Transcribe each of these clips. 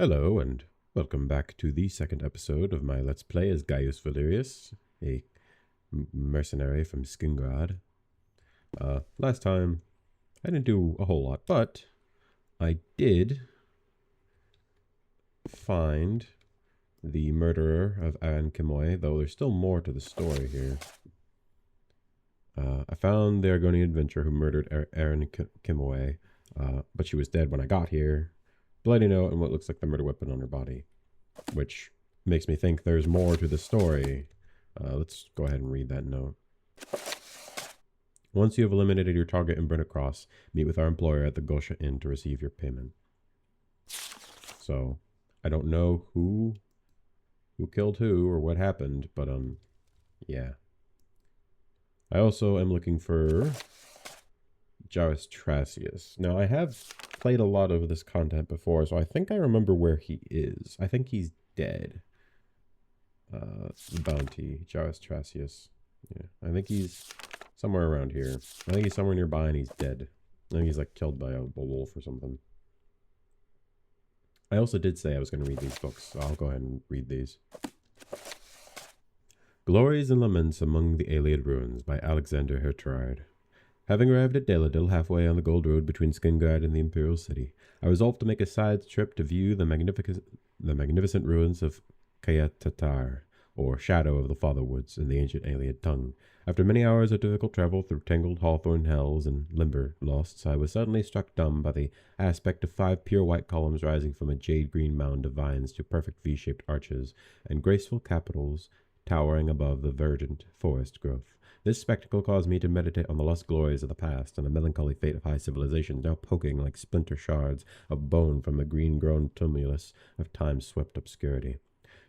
Hello, and welcome back to the second episode of my Let's Play as Gaius Valerius, a mercenary from Skingrad. Last time, I didn't do a whole lot, but I did find the murderer of Aaron Kimoy, though there's still more to the story here. I found the Argonian adventurer who murdered Aaron Kimoy, but she was dead when I got here. Bloody note and what looks like the murder weapon on her body, which makes me think there's more to the story. Let's go ahead and read that note. Once you have eliminated your target in Brent Cross, meet with our employer at the Gosha Inn to receive your payment. So, I don't know who killed who or what happened, but yeah. I also am looking for Gaius Tracius. Now, I have played a lot of this content before, so I think I remember where he is. I think he's dead. Bounty, Gaius Tracius. Yeah, I think he's somewhere around here. I think he's somewhere nearby and he's dead. I think he's like killed by a wolf or something. I also did say I was going to read these books, so I'll go ahead and read these. Glories and Laments Among the Aeliad Ruins by Alexander Hertrard. Having arrived at Daladil, halfway on the gold road between Skingrad and the Imperial City, I resolved to make a side trip to view the magnificent ruins of Kayatatar, or Shadow of the Fatherwoods in the ancient Aeliad tongue. After many hours of difficult travel through tangled hawthorn hells and limber losts, I was suddenly struck dumb by the aspect of 5 pure white columns rising from a jade-green mound of vines to perfect V-shaped arches and graceful capitals towering above the verdant forest growth. This spectacle caused me to meditate on the lost glories of the past and the melancholy fate of high civilization, now poking like splinter shards of bone from the green-grown tumulus of time-swept obscurity.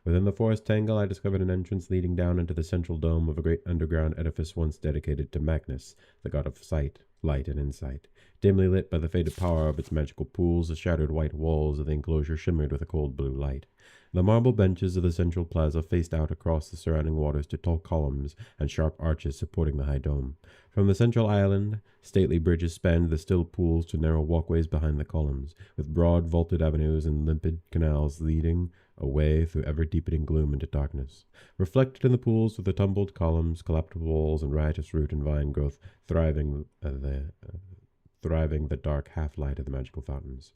Within the forest tangle, I discovered an entrance leading down into the central dome of a great underground edifice once dedicated to Magnus, the god of sight, light, and insight. Dimly lit by the faded power of its magical pools, the shattered white walls of the enclosure shimmered with a cold blue light. The marble benches of the central plaza faced out across the surrounding waters to tall columns and sharp arches supporting the high dome. From the central island, stately bridges spanned the still pools to narrow walkways behind the columns, with broad vaulted avenues and limpid canals leading away through ever-deepening gloom into darkness. Reflected in the pools were the tumbled columns, collapsed walls, and riotous root and vine growth thriving the dark half-light of the magical fountains.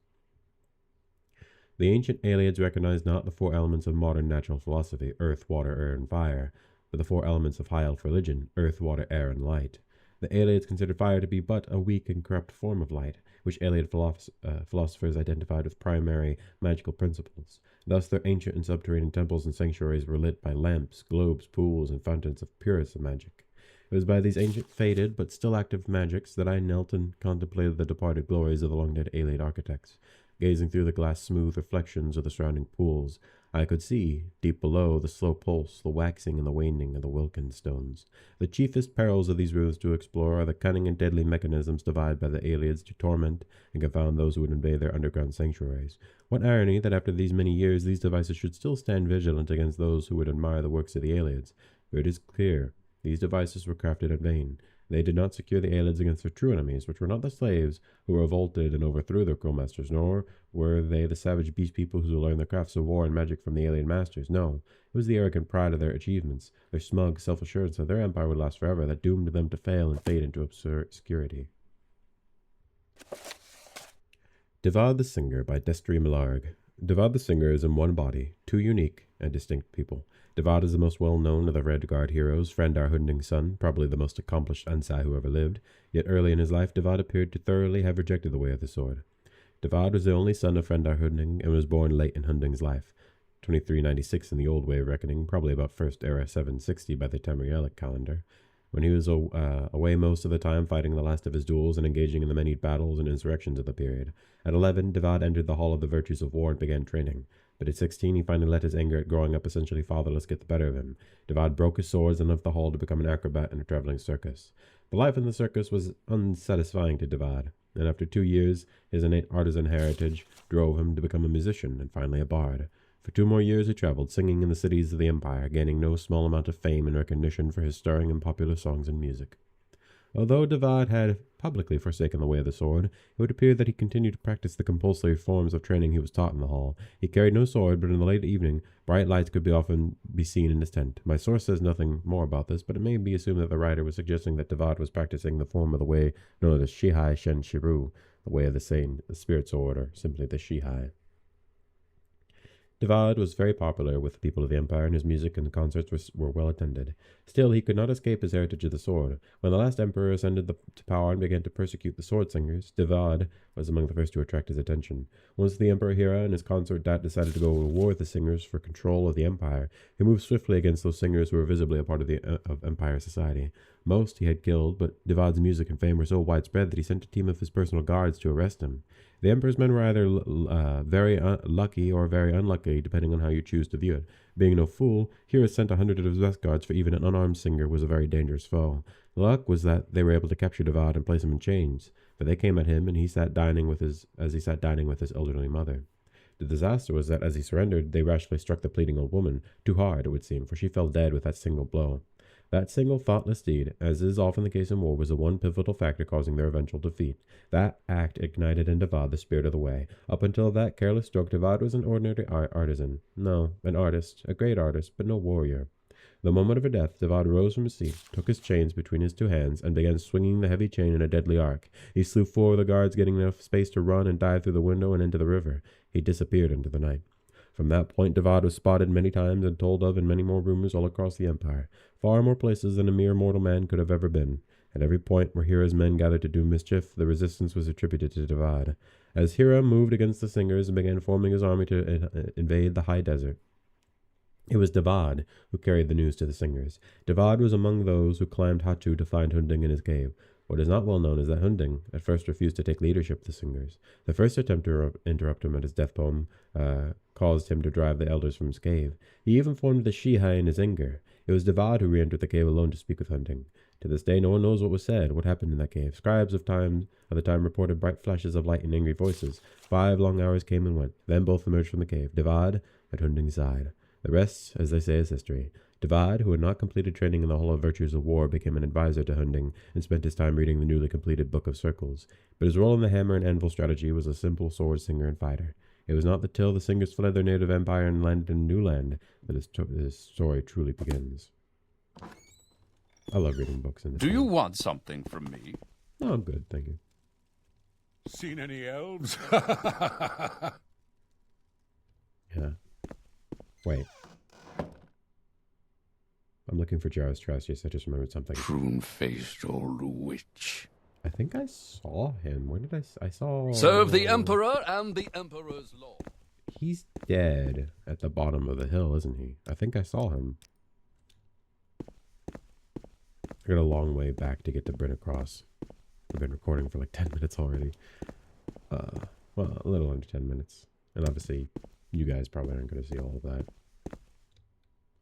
The ancient Aeliads recognized not the 4 elements of modern natural philosophy, earth, water, air, and fire, but the 4 elements of high elf religion, earth, water, air, and light. The Aeliads considered fire to be but a weak and corrupt form of light, which Aeliad philosophers identified with primary magical principles. Thus their ancient and subterranean temples and sanctuaries were lit by lamps, globes, pools, and fountains of purest magic. It was by these ancient, faded, but still active magics that I knelt and contemplated the departed glories of the long-dead Aeliad architects. Gazing through the glass-smooth reflections of the surrounding pools, I could see, deep below, the slow pulse, the waxing and the waning of the Wilkin stones. The chiefest perils of these ruins to explore are the cunning and deadly mechanisms devised by the Aeliads to torment and confound those who would invade their underground sanctuaries. What irony that after these many years these devices should still stand vigilant against those who would admire the works of the Aeliads. For it is clear, these devices were crafted in vain. They did not secure the Aelids against their true enemies, which were not the slaves who revolted and overthrew their cruel-masters, nor were they the savage beast people who learned the crafts of war and magic from the alien masters. No, it was the arrogant pride of their achievements, their smug self-assurance that their empire would last forever, that doomed them to fail and fade into obscurity. Divad the Singer by Destry Millarg. Divad the Singer is in one body, 2 unique and distinct people. Divad is the most well-known of the Red Guard heroes, Frendar Hunding's son, probably the most accomplished Ansai who ever lived, yet early in his life Divad appeared to thoroughly have rejected the way of the sword. Divad was the only son of Frendar Hunding and was born late in Hunding's life, 2396 in the old way of reckoning, probably about First Era 760 by the Tamrielic calendar, when he was away most of the time fighting the last of his duels and engaging in the many battles and insurrections of the period. At 11, Divad entered the Hall of the Virtues of War and began training. But at 16, he finally let his anger at growing up essentially fatherless get the better of him. Divad broke his swords and left the hall to become an acrobat in a traveling circus. The life in the circus was unsatisfying to Divad, and after 2 years, his innate artisan heritage drove him to become a musician and finally a bard. For 2 more years he traveled, singing in the cities of the empire, gaining no small amount of fame and recognition for his stirring and popular songs and music. Although Devad had publicly forsaken the way of the sword, it would appear that he continued to practice the compulsory forms of training he was taught in the hall. He carried no sword, but in the late evening, bright lights could often be seen in his tent. My source says nothing more about this, but it may be assumed that the writer was suggesting that Devad was practicing the form of the way known as Shihai Shen Shiru, the way of the sane, the spirit sword, or simply the Shihai. Devad was very popular with the people of the empire, and his music and concerts were well attended. Still, he could not escape his heritage of the sword. When the last emperor ascended to power and began to persecute the sword singers, Devad was among the first to attract his attention. Once the Emperor Hira and his consort Dat decided to go to war with the singers for control of the empire, he moved swiftly against those singers who were visibly a part of empire society. Most he had killed, but Devad's music and fame were so widespread that he sent a team of his personal guards to arrest him. The emperor's men were either very lucky or very unlucky, depending on how you choose to view it. Being no fool, Hira sent 100 of his best guards, for even an unarmed singer was a very dangerous foe. The luck was that they were able to capture Devad and place him in chains, for they came at him, and he sat dining with his elderly mother. The disaster was that as he surrendered, they rashly struck the pleading old woman, too hard, it would seem, for she fell dead with that single blow. That single thoughtless deed, as is often the case in war, was the one pivotal factor causing their eventual defeat. That act ignited in Devad the spirit of the way. Up until that careless stroke, Devad was an ordinary artisan. No, an artist, a great artist, but no warrior. The moment of her death, Devad rose from his seat, took his chains between his two hands, and began swinging the heavy chain in a deadly arc. He slew 4 of the guards, getting enough space to run and dive through the window and into the river. He disappeared into the night. From that point, Devad was spotted many times and told of in many more rumors all across the empire, far more places than a mere mortal man could have ever been. At every point where Hira's men gathered to do mischief, the resistance was attributed to Devad. As Hira moved against the singers and began forming his army to invade the high desert, it was Devad who carried the news to the singers. Devad was among those who climbed Hatu to find Hunding in his cave. What is not well known is that Hunding at first refused to take leadership of the singers. The first attempt to interrupt him at his death poem caused him to drive the elders from his cave. He even formed the Shihai in his anger. It was Devad who re-entered the cave alone to speak with Hunding. To this day, no one knows what was said, what happened in that cave. Scribes of the time reported bright flashes of light and angry voices. 5 long hours came and went. Then both emerged from the cave, Devad at Hunding's side. The rest, as they say, is history. Devad, who had not completed training in the Hall of Virtues of War, became an advisor to Hunding and spent his time reading the newly completed Book of Circles. But his role in the hammer and anvil strategy was a simple sword singer and fighter. It was not until the singers fled their native empire and landed in a new land that his story truly begins. I love reading books in this. Do you want something from me? No, I'm good, thank you. Seen any elves? Yeah. Wait. I'm looking for Jarvis Tracius. I just remembered something. Prune-faced old witch. I think I saw him. Where did I saw... Serve the Emperor and the Emperor's law. He's dead at the bottom of the hill, isn't he? I think I saw him. I got a long way back to get to Bryn Cross. I've been recording for like 10 minutes already. Well, a little under 10 minutes. And obviously, you guys probably aren't going to see all of that.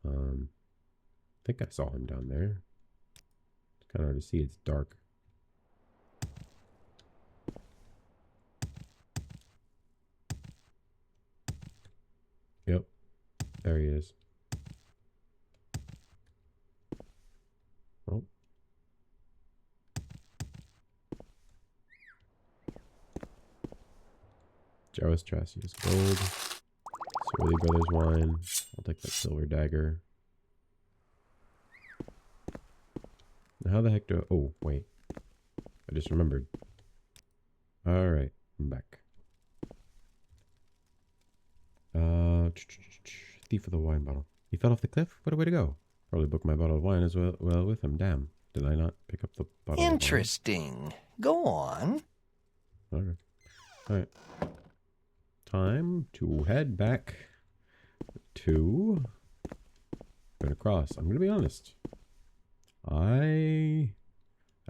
I think I saw him down there. It's kind of hard to see. It's dark. Yep. There he is. Oh. Jarvis Tracius gold. Surly Brothers wine. I'll take that silver dagger. How the heck do I... Oh, wait. I just remembered. Alright, I'm back. Thief of the wine bottle. He fell off the cliff? What a way to go. Probably booked my bottle of wine as well with him. Damn. Did I not pick up the bottle Interesting. Go on. Alright. Alright. Time to head back to... Going across. I'm going to be honest. I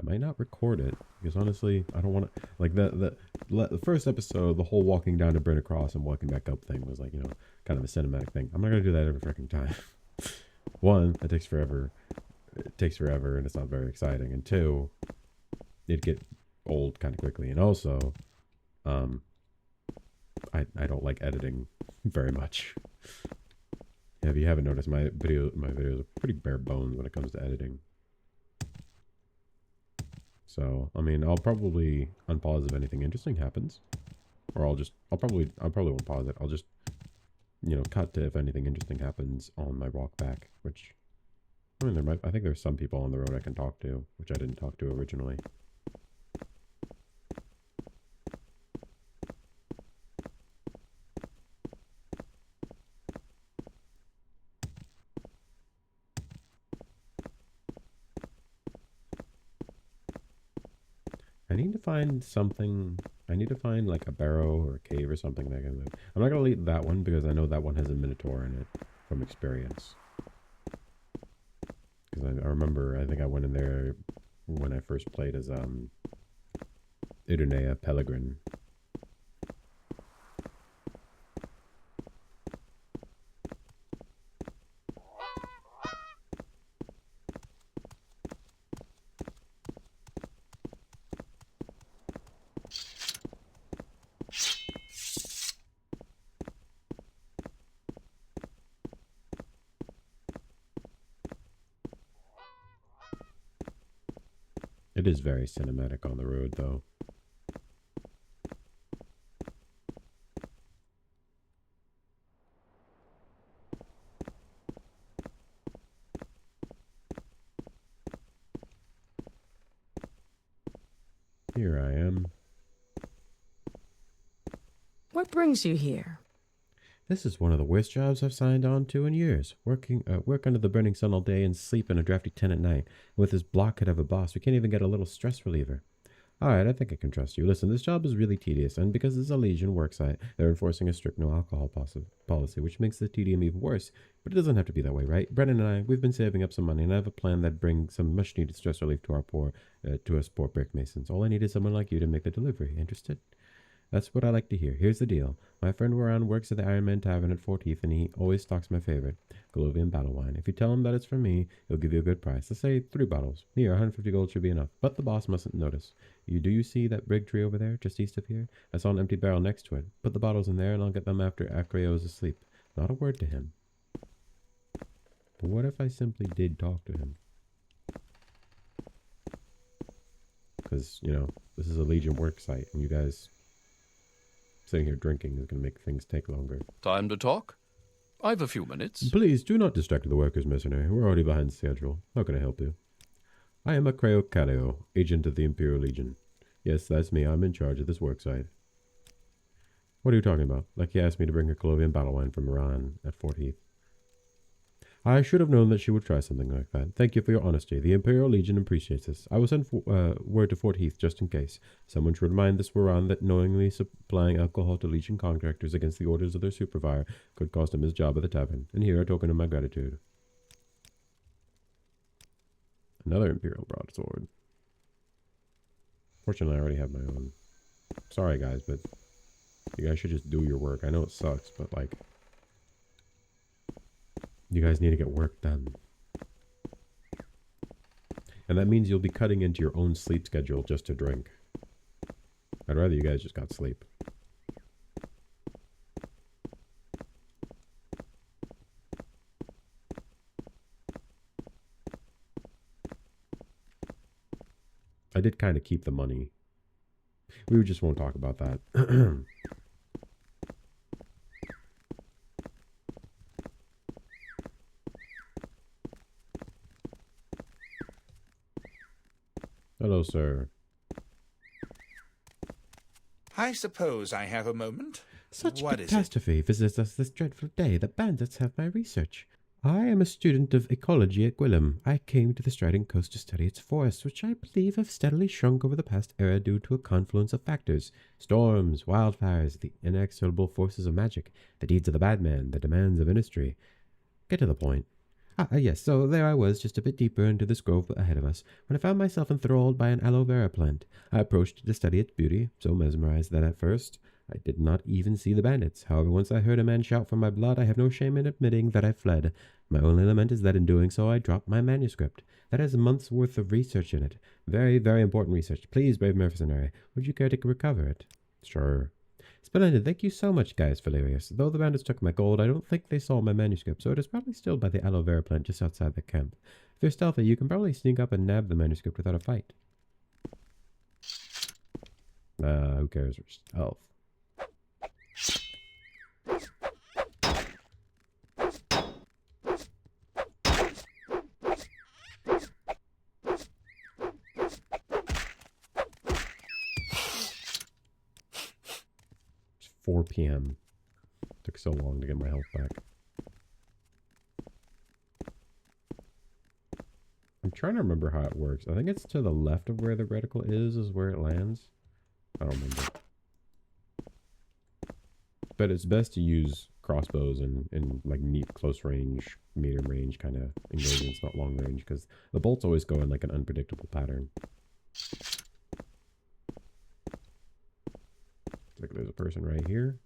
might not record it because honestly I don't want to, like, the first episode, the whole walking down to Bryn Cross and walking back up thing was like, you know, kind of a cinematic thing. I'm not gonna do that every freaking time. One, it takes forever and it's not very exciting, and two, it'd get old kind of quickly, and also I don't like editing very much. If you haven't noticed, my videos are pretty bare bones when it comes to editing. So, I mean, I'll probably unpause if anything interesting happens. Or I probably won't pause it. I'll just, cut to if anything interesting happens on my walk back, which, I mean, I think there's some people on the road I can talk to, which I didn't talk to originally. I need to find something. I need to find like a barrow or a cave or something that I can live. I'm not gonna leave that one because I know that one has a minotaur in it from experience. Because I remember, I think I went in there when I first played as Idunea Pellegrin. It is very cinematic on the road, though. Here I am. What brings you here? This is one of the worst jobs I've signed on to in years. Work under the burning sun all day and sleep in a drafty tent at night. With this blockhead of a boss, we can't even get a little stress reliever. Alright, I think I can trust you. Listen, this job is really tedious, and because it's a Legion worksite, they're enforcing a strict no alcohol policy, which makes the tedium even worse. But it doesn't have to be that way, right? Brennan and I, we've been saving up some money, and I have a plan that brings some much-needed stress relief to us poor brick masons. All I need is someone like you to make the delivery. Interested? That's what I like to hear. Here's the deal. My friend Waran works at the Iron Man Tavern at Fort Heath, and he always stocks my favorite, Galovian Battle Wine. If you tell him that it's from me, he'll give you a good price. Let's say 3 bottles. Here, 150 gold should be enough. But the boss mustn't notice. Do you see that brig tree over there, just east of here? I saw an empty barrel next to it. Put the bottles in there, and I'll get them after Acreo is asleep. Not a word to him. But what if I simply did talk to him? Because, this is a Legion work site, and you guys sitting here drinking is going to make things take longer. Time to talk? I've a few minutes. Please do not distract the workers, mercenary. We're already behind schedule. How can I help you? I am Acreo Calio, agent of the Imperial Legion. Yes, that's me. I'm in charge of this worksite. What are you talking about? Like he asked me to bring her Colovian battle wine from Iran at Fort Heath. I should have known that she would try something like that. Thank you for your honesty. The Imperial Legion appreciates this. I will send word to Fort Heath just in case. Someone should remind this Waran that knowingly supplying alcohol to Legion contractors against the orders of their supervisor could cost him his job at the tavern. And here a token of my gratitude. Another Imperial broadsword. Fortunately, I already have my own. Sorry, guys, but you guys should just do your work. I know it sucks, but like, you guys need to get work done. And that means you'll be cutting into your own sleep schedule just to drink. I'd rather you guys just got sleep. I did kind of keep the money. We just won't talk about that. Hello, sir. I suppose I have a moment. Such What is it? catastrophe visits us this dreadful day. The bandits have my research. I am a student of ecology at Gwillem. I came to the Striding Coast to study its forests, which I believe have steadily shrunk over the past era due to a confluence of factors. Storms, wildfires, the inexorable forces of magic, the deeds of the bad man, the demands of industry. Get to the point. Yes, so there I was, just a bit deeper into this grove ahead of us, when I found myself enthralled by an aloe vera plant. I approached it to study its beauty, so mesmerized that at first I did not even see the bandits. However, once I heard a man shout for my blood, I have no shame in admitting that I fled. My only lament is that in doing so I dropped my manuscript. That has a month's worth of research in it. Very, very important research. Please, brave mercenary, would you care to recover it? Sure. Splendid. Thank you so much, Gaius Valerius. Though the bandits took my gold, I don't think they saw my manuscript, so it is probably still by the aloe vera plant just outside the camp. If you're stealthy, you can probably sneak up and nab the manuscript without a fight. Who cares? Elf. It's 4 p.m. Took so long to get my health back. I'm trying to remember how it works. I think it's to the left of where the reticle is where it lands. I don't remember. But it's best to use crossbows and like neat close range, medium range kind of engagements, not long range, because the bolts always go in like an unpredictable pattern. Like there's a person right here.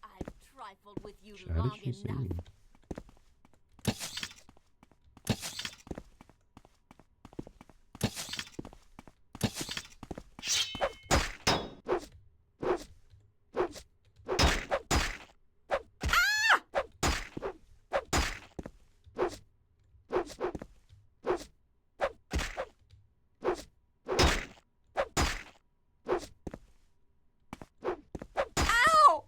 I've trifled with you How long did she see enough. me? Ow!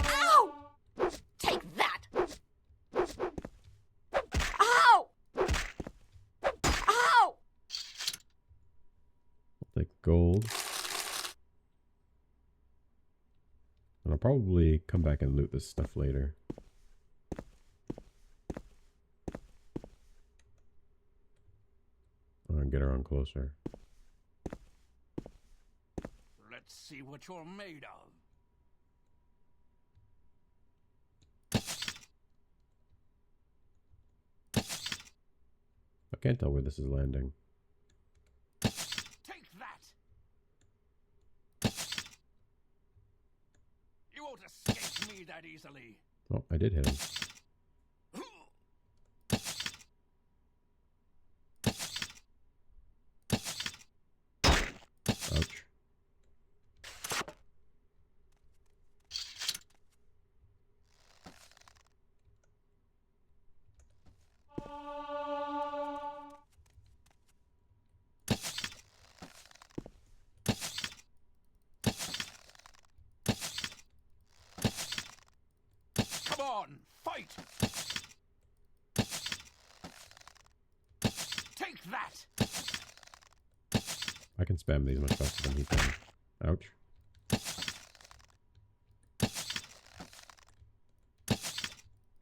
Ow! Take that! Ow! Ow! Like gold. And I'll probably come back and loot this stuff later. I'll get around closer. Let's see what you're made of. I can't tell where this is landing. Take that! You won't escape me that easily. Oh, I did hit him. Ouch. Come on, fight! Take that! I can spam these much faster than he can. Ouch.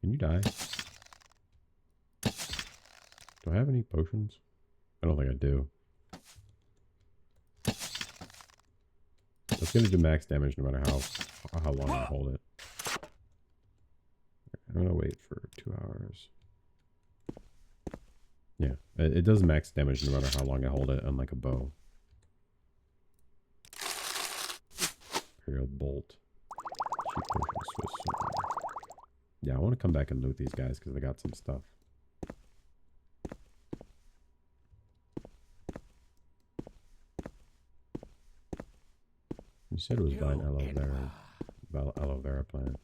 Can you die? Do I have any potions? I don't think I do. It's gonna do max damage no matter how long I hold it. I'm gonna wait for 2 hours. Yeah, it does max damage no matter how long I hold it, unlike a bow. Imperial Bolt. Cheap potion, Swiss sword. Yeah, I want to come back and loot these guys because they got some stuff. You said it was vine aloe vera. Aloe vera plant.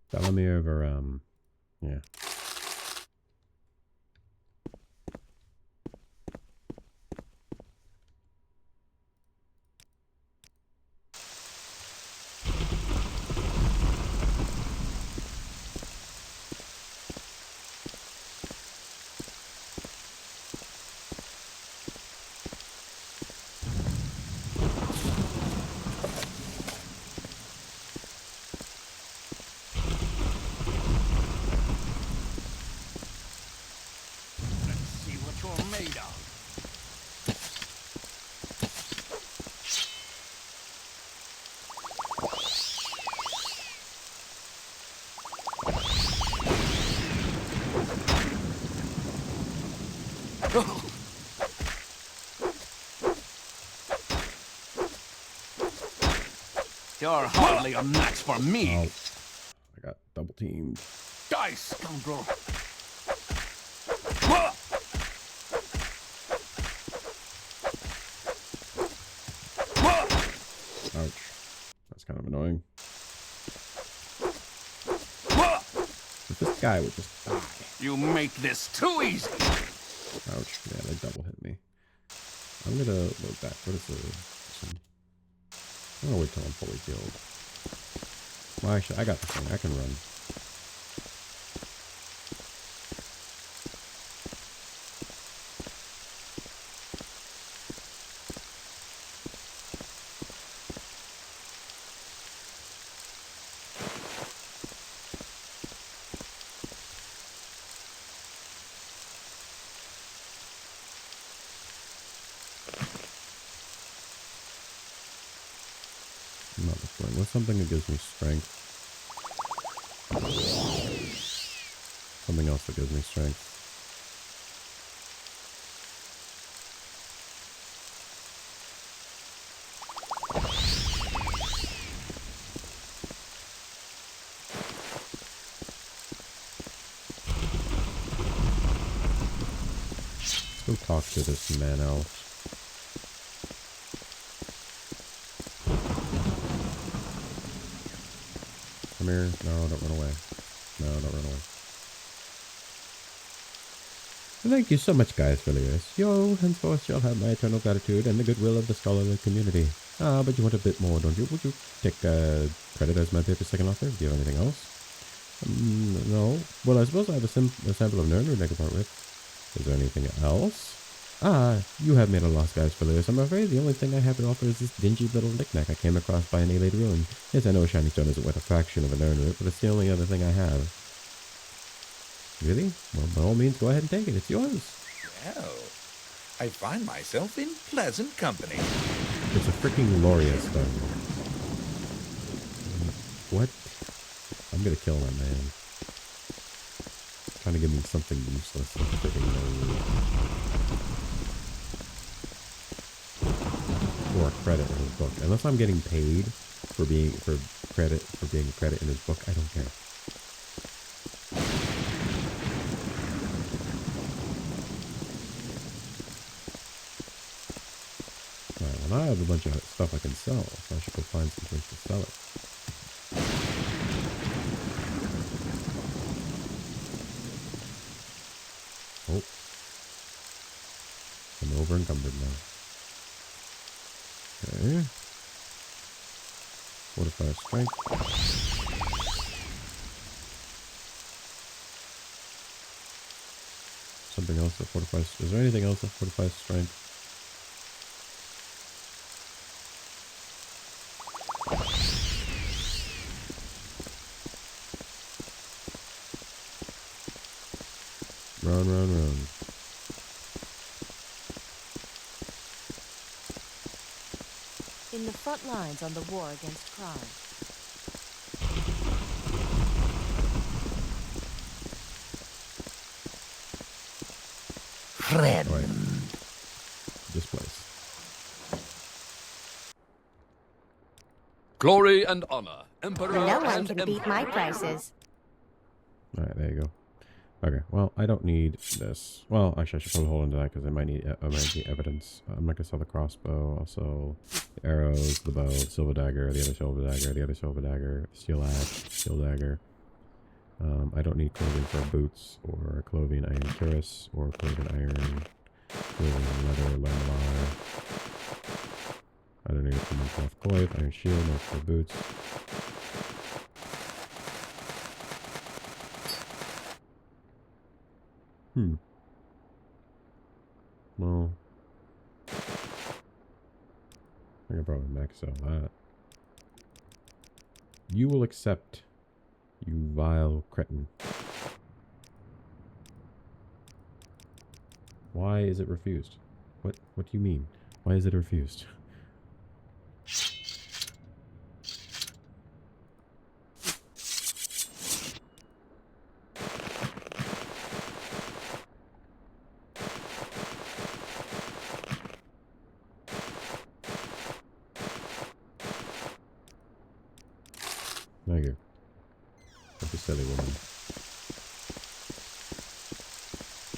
Follow me over, yeah. You're hardly a match for me. Oh, I got double teamed. Die, scoundrel. Ouch. That's kind of annoying. If this guy would just die. You make this too easy. Ouch. Yeah, they double hit me. I'm gonna load back. What is the... I'm gonna wait till I'm fully healed. Well, actually, I got this thing. I can run. I'm not looking. What's something that gives me strength? Something else that gives me strength. Let's go talk to this man elf. Come here. No, don't run away. No, don't run away. Thank you so much, Gaius Valerius. You henceforth shall have my eternal gratitude and the goodwill of the scholarly community. Ah, but you want a bit more, don't you? Would you take credit as my paper's second author? Do you have anything else? No. Well, I suppose I have a sample of Nernwood I can part with. Is there anything else? Ah, you have made a loss, Gaius Valerius. I'm afraid the only thing I have to offer is this dingy little knickknack I came across by an alien ruin. Yes, I know a shiny stone isn't worth a fraction of an Nernwood, but it's the only other thing I have. Really? Well, by all means, go ahead and take it. It's yours. Well, I find myself in pleasant company. It's a freaking Loria stone. What? I'm gonna kill that man. Trying to give me something useless. Like freaking or a credit in his book. Unless I'm getting paid for being a credit in his book, I don't care. Alright, well now I have a bunch of stuff I can sell, so I should go find some place to sell it. Oh. I'm over encumbered now. Okay. Fortify strength. Something else that fortifies. Is there anything else that fortifies strength? Run, run, run. In the front lines on the war against crime. Friend. Right. This place. Glory and honor, Emperor No one and can beat Emperor. my prices. Alright, there you go. Okay, well, I don't need this. Well, actually, I should probably hold on to that because I might need evidence. I'm not going to sell the crossbow. I'll sell the arrows, the bow, the silver dagger, the other silver dagger, the other silver dagger, steel axe, steel dagger. I don't need clothing for boots, or clothing iron cuirass, or clothing iron, clothing leather, lamar. I don't need a cloth coif, iron shield, no for boots. Well, I can probably max out that. You will accept, you vile cretin. Why is it refused? What do you mean? Why is it refused? Thank you. Like a silly woman.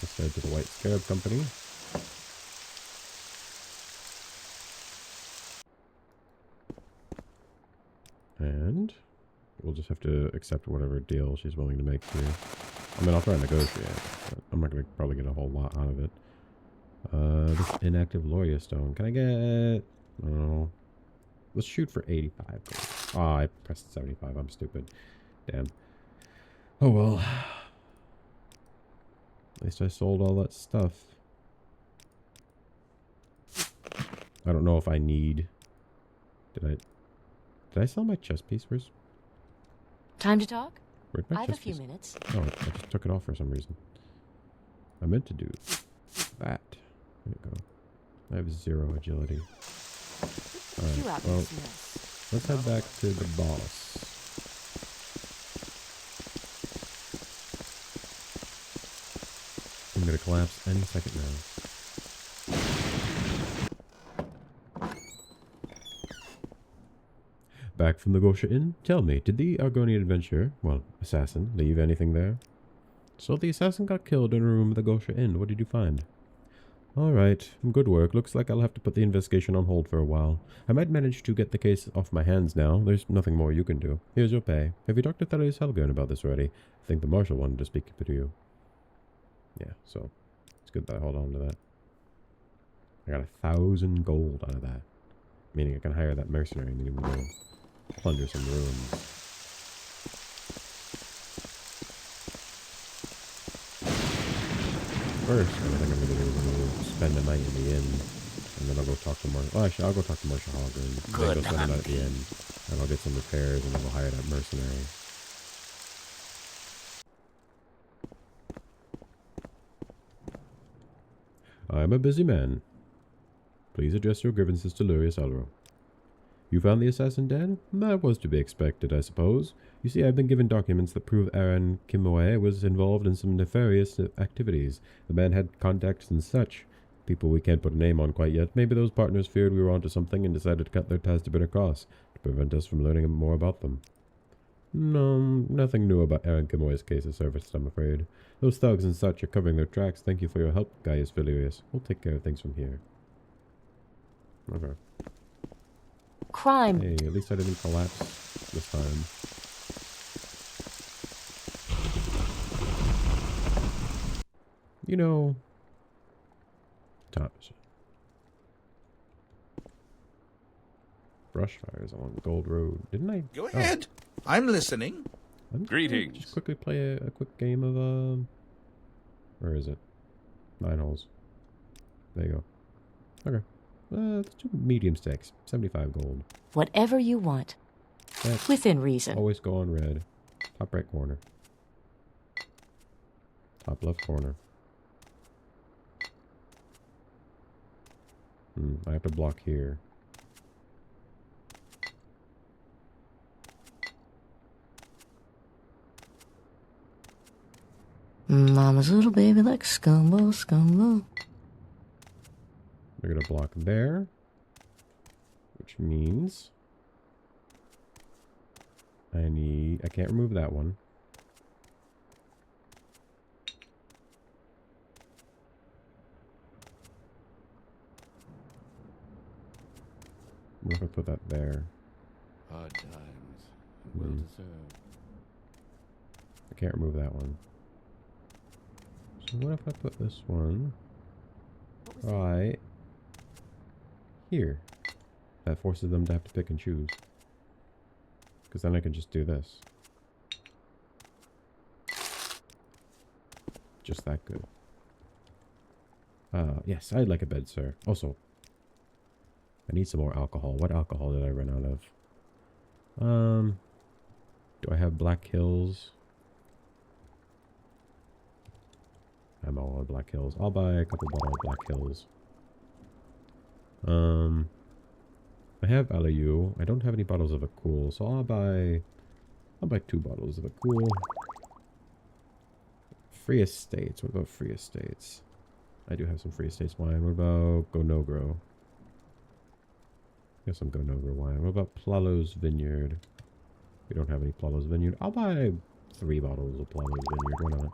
Let's head to the White Scarab Company. And we'll just have to accept whatever deal she's willing to make here. I mean, I'll try and negotiate, but I'm not going to probably get a whole lot out of it. This inactive Loria stone. Can I get... Oh. Let's shoot for 85. Oh, I pressed 75. I'm stupid. Damn. Oh, well. At least I sold all that stuff. I don't know if I need... Did I sell my chess piece? Time to talk? Where'd my I have a chess few piece? minutes. Oh, I just took it off for some reason. I meant to do that. There you go. I have 0 agility. Alright, well, let's head back to the boss. I'm gonna collapse any second now. Back from the Gosha Inn? Tell me, did the Argonian adventurer, well, assassin, leave anything there? So the assassin got killed in a room at the Gosha Inn. What did you find? Alright, good work. Looks like I'll have to put the investigation on hold for a while. I might manage to get the case off my hands now. There's nothing more you can do. Here's your pay. Have you talked to Thaddeus Helgern about this already? I think the marshal wanted to speak to you. Yeah, so it's good that I hold on to that. I got 1,000 gold out of that. Meaning I can hire that mercenary and then we go plunder some ruins. First, I think I'm going to do is I'm going to spend the night in the inn, and then I'll go talk to Marshal. Oh, actually, I'll go talk to Marshal Hogger and then go spend the night at the inn, and I'll get some repairs, and then I'll hire that mercenary. I'm a busy man. Please address your grievances to Lurius Alro. You found the assassin dead? That was to be expected, I suppose. You see, I've been given documents that prove Aaron Kimoe was involved in some nefarious activities. The man had contacts and such. People we can't put a name on quite yet. Maybe those partners feared we were onto something and decided to cut their ties to bitter costs, to prevent us from learning more about them. No, nothing new about Aaron Kimoe's case is surfaced, I'm afraid. Those thugs and such are covering their tracks. Thank you for your help, Gaius Valerius. We'll take care of things from here. Okay. Crime. Hey, at least I didn't collapse this time. You know, Thomas. Brush fires along the Gold Road, didn't I? Go ahead. I'm listening. I'm Greetings. Just quickly play a quick game of where is it? 9 holes. There you go. Okay. Let's do medium stakes. 75 gold. Whatever you want. That's Within reason. always go on red. Top right corner. Top left corner. I have to block here. Mama's little baby like scumbo, scumbo. We're gonna block there, which means I can't remove that one. What if I put that there? Hard times. Well deserved. I can't remove that one. So what if I put this one right here? That forces them to have to pick and choose. Because then I can just do this. Just that good. Yes, I'd like a bed, sir. Also, I need some more alcohol. What alcohol did I run out of? Do I have Black Hills? I'm all on Black Hills. I'll buy a couple bottles of Black Hills. I have Alayu. I don't have any bottles of a cool, so I'll buy 2 bottles of a cool. Free Estates. What about Free Estates? I do have some Free Estates wine. What about Gonogro? Got some Gonogro wine. What about Plalo's Vineyard? We don't have any Plalo's Vineyard. I'll buy 3 bottles of Plalo's Vineyard. Why not?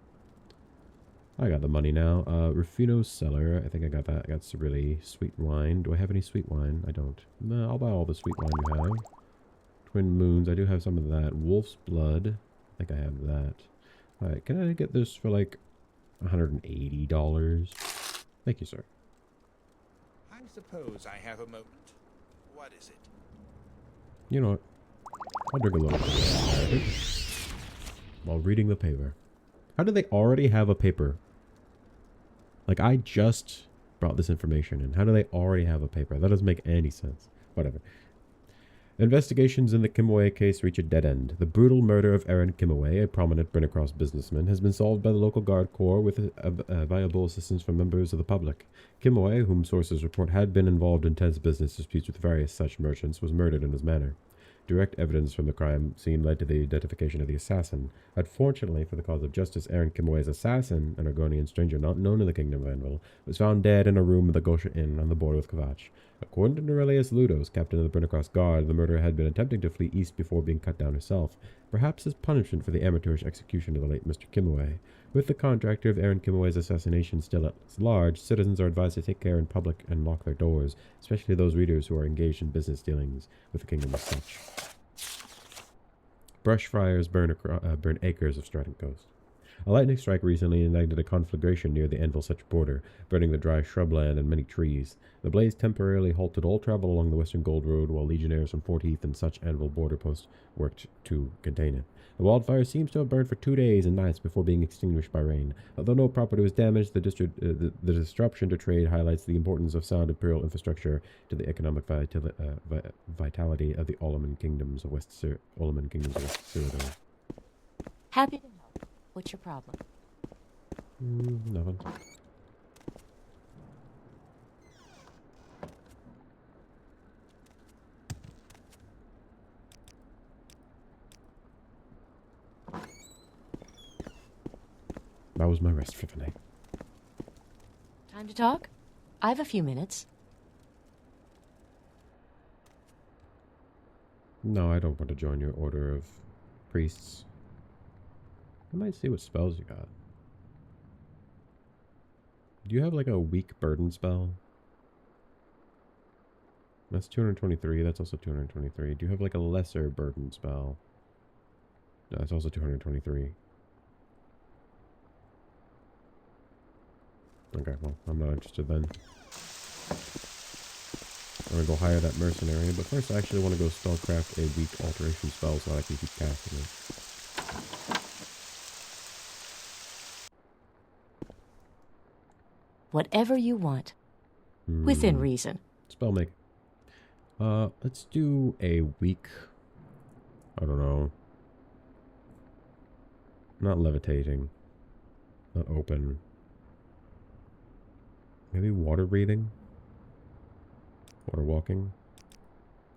I got the money now. Rufino's Cellar. I think I got that. I got some really sweet wine. Do I have any sweet wine? I don't. No, I'll buy all the sweet wine you have. Twin Moons. I do have some of that. Wolf's Blood. I think I have that. Alright, can I get this for like $180? Thank you, sir. I suppose I have a moment. What is it? You know what? I'll drink a little bit while reading the paper. How do they already have a paper? Like, I just brought this information in. How do they already have a paper? That doesn't make any sense. Whatever. Investigations in the Kimaway case reach a dead end. The brutal murder of Aaron Kimaway, a prominent Brynacross businessman, has been solved by the local Guard Corps with valuable assistance from members of the public. Kimaway, whom sources report had been involved in tense business disputes with various such merchants, was murdered in his manner. Direct evidence from the crime scene led to the identification of the assassin. Unfortunately for the cause of justice, Aaron Kimaway's assassin, an Argonian stranger not known in the Kingdom of Anvil, was found dead in a room of the Gosha Inn on the border with Kvatch. According to Norelius Ludos, captain of the Brynacross Guard, the murderer had been attempting to flee east before being cut down herself, perhaps as punishment for the amateurish execution of the late Mr. Kimaway. With the contractor of Aaron Kimaway's assassination still at large, citizens are advised to take care in public and lock their doors, especially those readers who are engaged in business dealings with the kingdom as such. Brush fires burn acres of Stratton Coast. A lightning strike recently ignited a conflagration near the Anvil-Such border, burning the dry shrubland and many trees. The blaze temporarily halted all travel along the Western Gold Road, while legionnaires from Fort Heath and Such Anvil border posts worked to contain it. The wildfire seems to have burned for 2 days and nights before being extinguished by rain. Although no property was damaged, the disruption to trade highlights the importance of sound imperial infrastructure to the economic vitality of the Olaman Kingdoms of West Cyrodiil. Happy to help. What's your problem? Nothing. That was my rest for the night. Time to talk? I have a few minutes. No, I don't want to join your order of priests. I might see what spells you got. Do you have like a weak burden spell? That's 223. That's also 223. Do you have like a lesser burden spell? No, that's also 223. Okay, well, I'm not interested then. I'm gonna go hire that mercenary, but first I actually want to go spellcraft a weak alteration spell so I can keep casting it. Whatever you want. Within reason. Spell make. Let's do a weak. I don't know. Not levitating. Not open. Maybe water breathing? Water walking?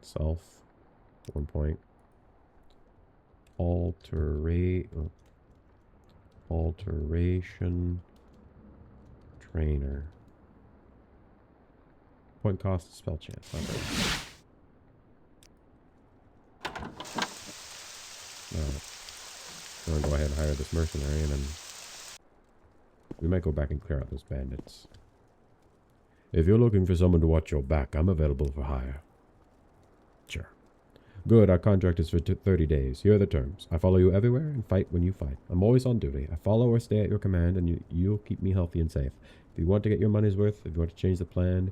Self. 1 point. Alteration. Trainer. Point cost, spell chance. Okay. Alright. I'm gonna go ahead and hire this mercenary and then we might go back and clear out those bandits. If you're looking for someone to watch your back, I'm available for hire. Sure. Good, our contract is for 30 days. Here are the terms. I follow you everywhere and fight when you fight. I'm always on duty. I follow or stay at your command, and you'll keep me healthy and safe. If you want to get your money's worth, if you want to change the plan,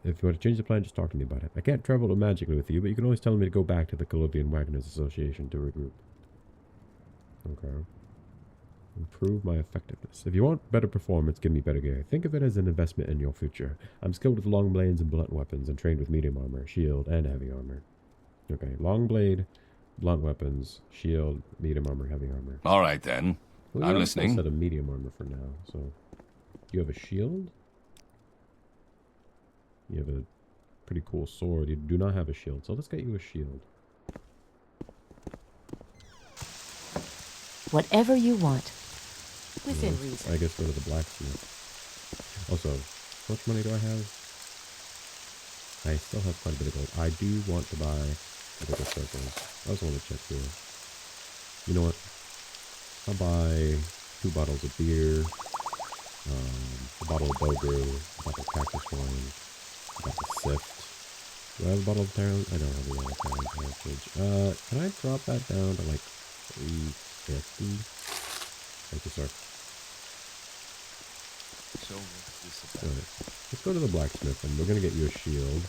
just talk to me about it. I can't travel magically with you, but you can always tell me to go back to the Colovian Wagoners Association to regroup. Okay. Improve my effectiveness. If you want better performance, give me better gear. Think of it as an investment in your future. I'm skilled with long blades and blunt weapons and trained with medium armor, shield, and heavy armor. Okay, long blade, blunt weapons, shield, medium armor, heavy armor. All right, then. Well, I'm you listening. Set of medium armor for now. So, you have a shield. You have a pretty cool sword. You do not have a shield, so let's get you a shield. Whatever you want. Within reason. I guess go to the blacksmith. Also, how much money do I have? I still have quite a bit of gold. I do want to buy bigger circles. I also want to check here. You know what? I'll buy 2 bottles of beer, a bottle of bow brew, a bottle of cactus wine, a bottle of sift. Do I have a bottle of Talon? I don't have a bottle of Talon change. Can I drop that down to like 350? Thank you, sir. So what's this about? Alright. Let's go to the blacksmith and we're gonna get you a shield.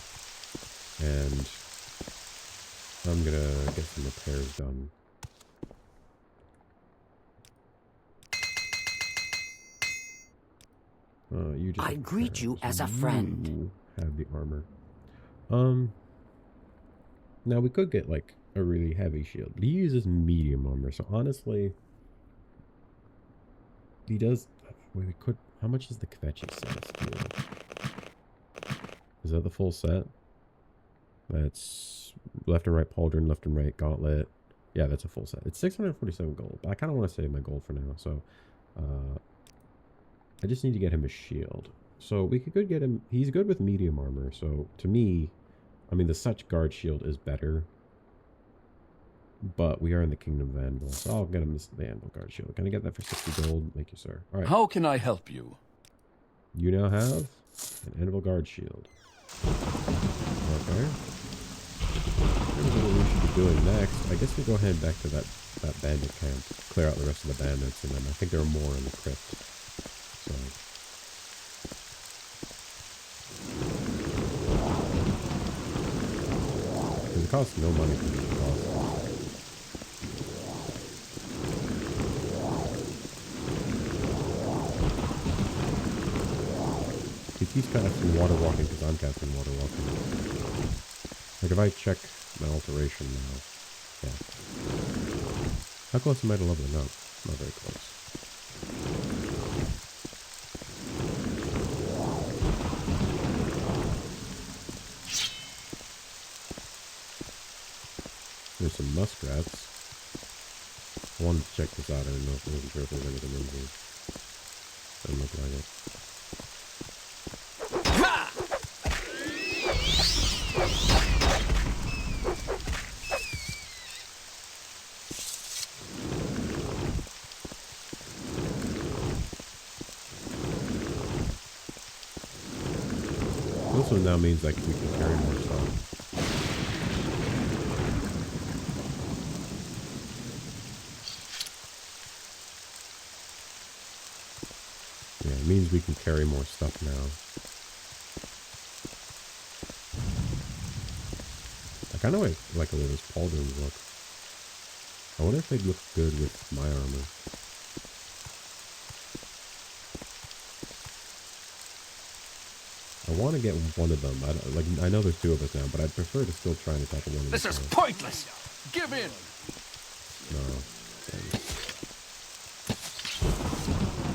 And I'm gonna get some repairs done. You just I greet you as a friend. You have the armor. Now we could get like a really heavy shield, but he uses medium armor. So honestly, he does. We could. How much is the Kvetchy set? Is that the full set? That's left and right pauldron, left and right gauntlet. Yeah, that's a full set. It's 647 gold. But I kind of want to save my gold for now. So, I just need to get him a shield. So we could get him. He's good with medium armor. So to me, I mean, the such guard shield is better. But we are in the Kingdom of Anvil, so I'll get him the Anvil guard shield. Can I get that for 60 gold? Thank you, sir. All right. How can I help you? You now have an Anvil guard shield. Okay. What we should be doing next, I guess we go ahead back to that bandit camp, clear out the rest of the bandits, and then I think there are more in the crypt. So. Because it costs no money for these bosses. He's casting water walking because I'm casting water walking. Like if I check my alteration now, yeah. How close am I to leveling up? Not very close. There's some muskrats. I wanted to check this out. I wasn't sure if there was anything in here. Doesn't look like it. This one now means like we can carry more stuff. Yeah, it means we can carry more stuff now. I kind of like the way those pauldrons look. I wonder if they'd look good with my armor. I want to get one of them. I know there's 2 of us now, but I'd prefer to still try and attack one of them. This is pointless! Give in! No.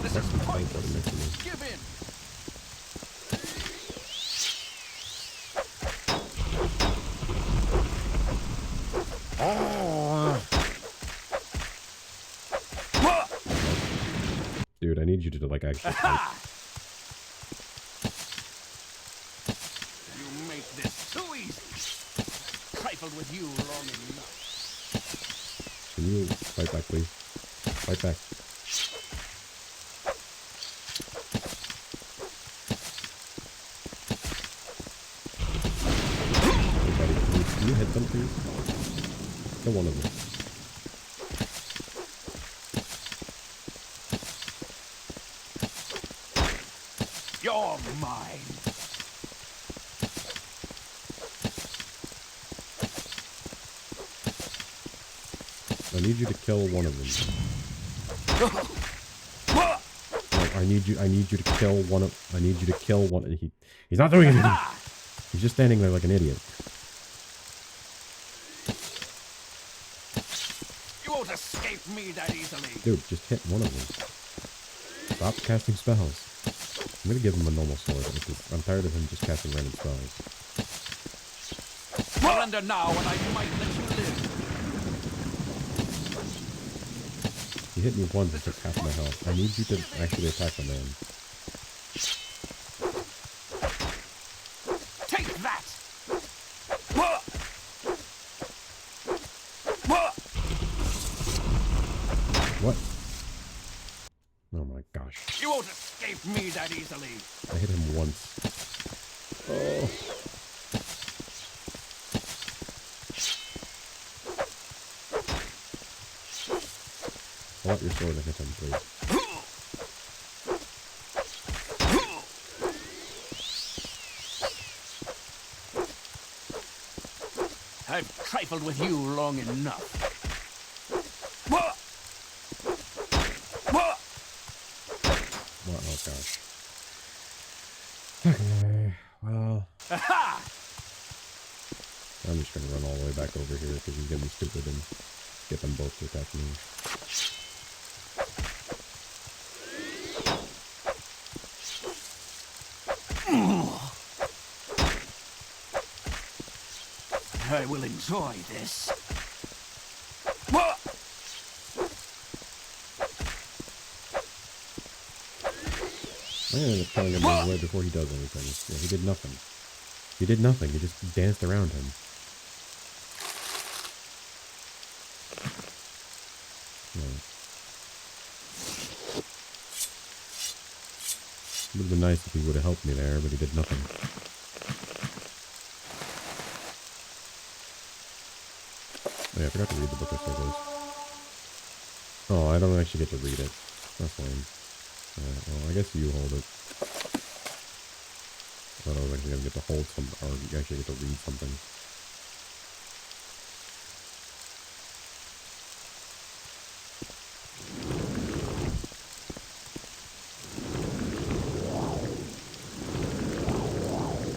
This is pointless! Give in! Dude, I need you to like actually fight. You make this too easy! Trifled with you long enough. Can you fight back, please? Fight back. Hey, buddy, can you hit them, please? Kill one of them. You're mine! I need you to kill one of them. Like, I need you to kill one of. I need you to kill one. He's not doing anything. He's just standing there like an idiot. You won't escape me that easily! Dude, just hit one of them. Stop casting spells. I'm gonna give him a normal sword because I'm tired of him just casting random spells. Surrender now and I might let you live! He hit me once and took half my health. I need you to actually attack the man. Take that! escape me that easily. I hit him once. Oh. Pull out your sword and hit him, please. I've trifled with you long enough. What? Oh gosh. Okay, well. Aha! I'm just gonna run all the way back over here because he's gonna be stupid and get them both to attack me. I will enjoy this. I ended up telling him to run away before he does anything. Yeah, he did nothing. He did nothing. He just danced around him. Yeah. It would have been nice if he would have helped me there, but he did nothing. Oh yeah, I forgot to read the book of circles. Oh, I don't actually get to read it. That's lame. Alright, well, I guess you hold it. I thought I was actually going to get to hold some, or you actually get to read something.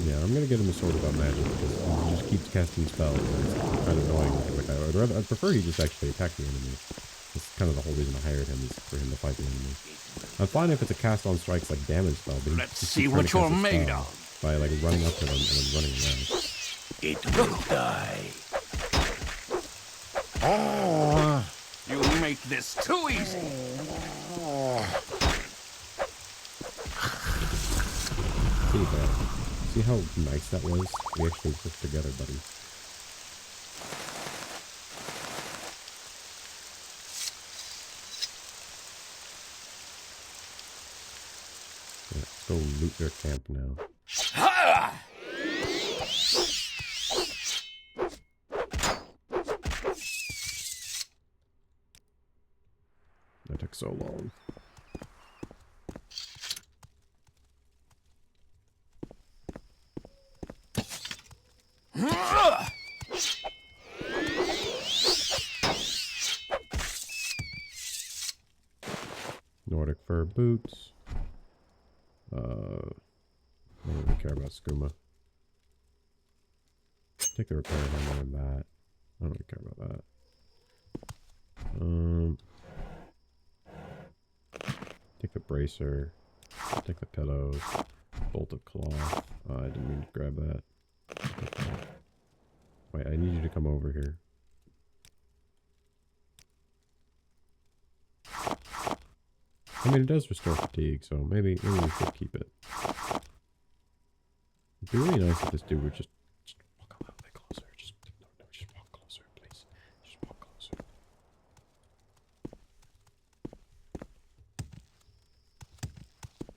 Yeah, I'm going to get him a sword about magic, because he just keeps casting spells, and it's kind of annoying. Like, I'd prefer he just actually attack the enemy. That's kind of the whole reason I hired him, is for him to fight the enemy. I'm fine if it's a cast on strikes like damage spell, but Let's see what you're made of. By like running up to them and then running around. It will die. Oh, You make this too easy. See that? See how nice that was? We actually worked together, buddy. Yeah, let's go loot their camp now. That took so long. Nordic fur boots. I don't really care about skooma. Take the repair hammer and that. I don't really care about that. Take the bracer. Take the pillows. Bolt of cloth. I didn't mean to grab that. Wait, I need you to come over here. I mean, it does restore fatigue, so maybe we should keep it. It'd be really nice if this dude would just walk a little bit closer. Just walk closer, please. Just walk closer.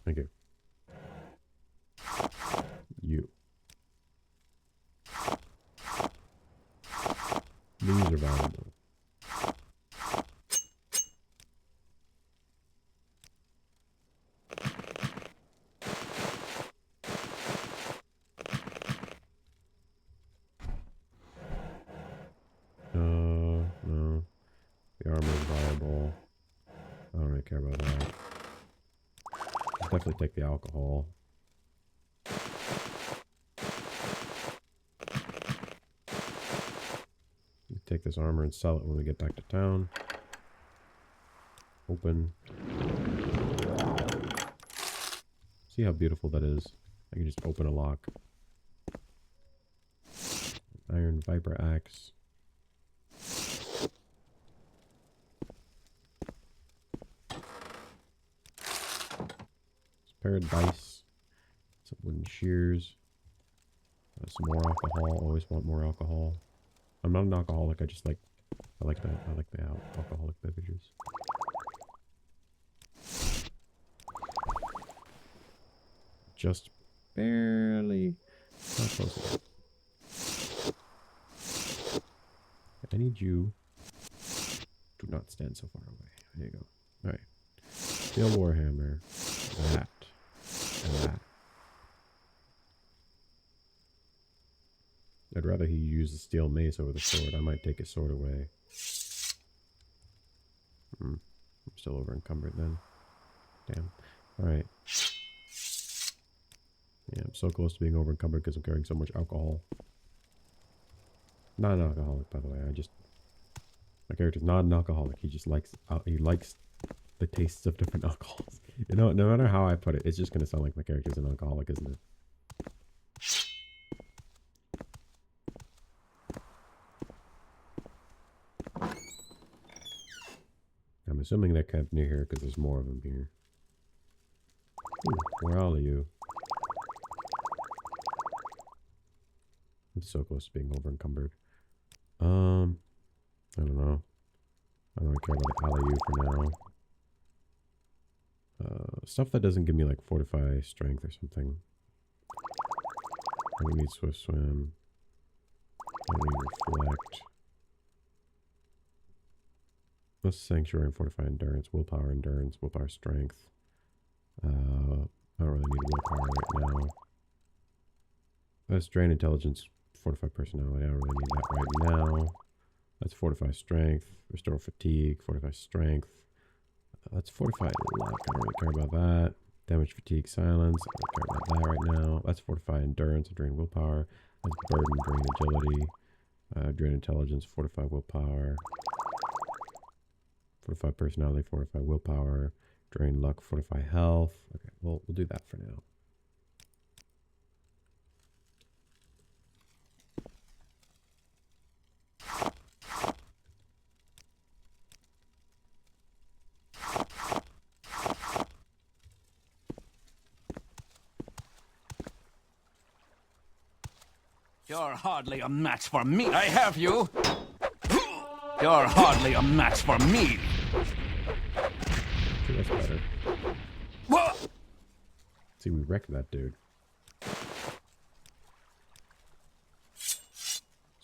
Thank you. You. These are valuable. No. The armor is viable. I don't really care about that. I'll definitely take the alcohol. Take this armor and sell it when we get back to town. Open. See how beautiful that is? I can just open a lock. Iron Viper Axe. Pair of dice, some wooden shears, some more alcohol. Always want more alcohol. I'm not an alcoholic. I like the alcoholic beverages. just barely not close enough. I need you. Do not stand so far away. There you go. Alright. Steel Warhammer. That. And that. I'd rather he use the steel mace over the sword. I might take his sword away. I'm still over encumbered then. Damn. Alright. Yeah, I'm so close to being over encumbered because I'm carrying so much alcohol. Not an alcoholic, by the way. My character's not an alcoholic. He just likes the tastes of different alcohols. You know, no matter how I put it, it's just gonna sound like my character's an alcoholic, isn't it? I'm assuming they're camped near here because there's more of them here. Ooh, where are all of you? I'm so close to being over encumbered. I don't know. I don't really care about the alley for now. Stuff that doesn't give me like fortify strength or something. I don't need swift swim. I don't need reflect. What's sanctuary and fortify endurance, willpower strength. I don't really need willpower right now. That's drain intelligence, fortify personality. I don't really need that right now. That's fortify strength, restore fatigue, fortify strength. That's fortify luck. I don't really care about that. Damage, fatigue, silence. I don't care about that right now. That's fortify endurance, drain willpower. That's burden, drain agility. Drain intelligence, fortify willpower. Fortify personality, fortify willpower. Drain luck, fortify health. Okay, well, we'll do that for now. You're hardly a match for me. I have you. You're hardly a match for me. Okay, that's better. What? See, we wrecked that dude.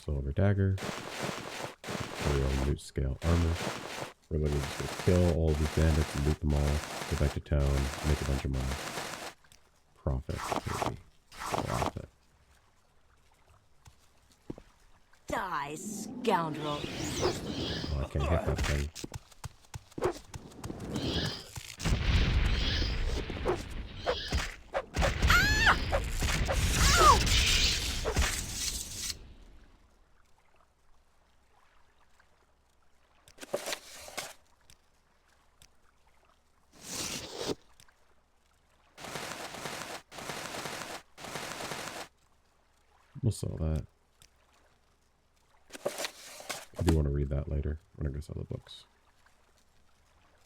Silver dagger. Imperial loot scale armor. We're literally just gonna kill all these bandits and loot them all. Go back to town, make a bunch of money. Profit, baby. Profit. Die, scoundrel. Oh, I can't hit that thing. We'll sell that. I do want to read that later when I go sell the books.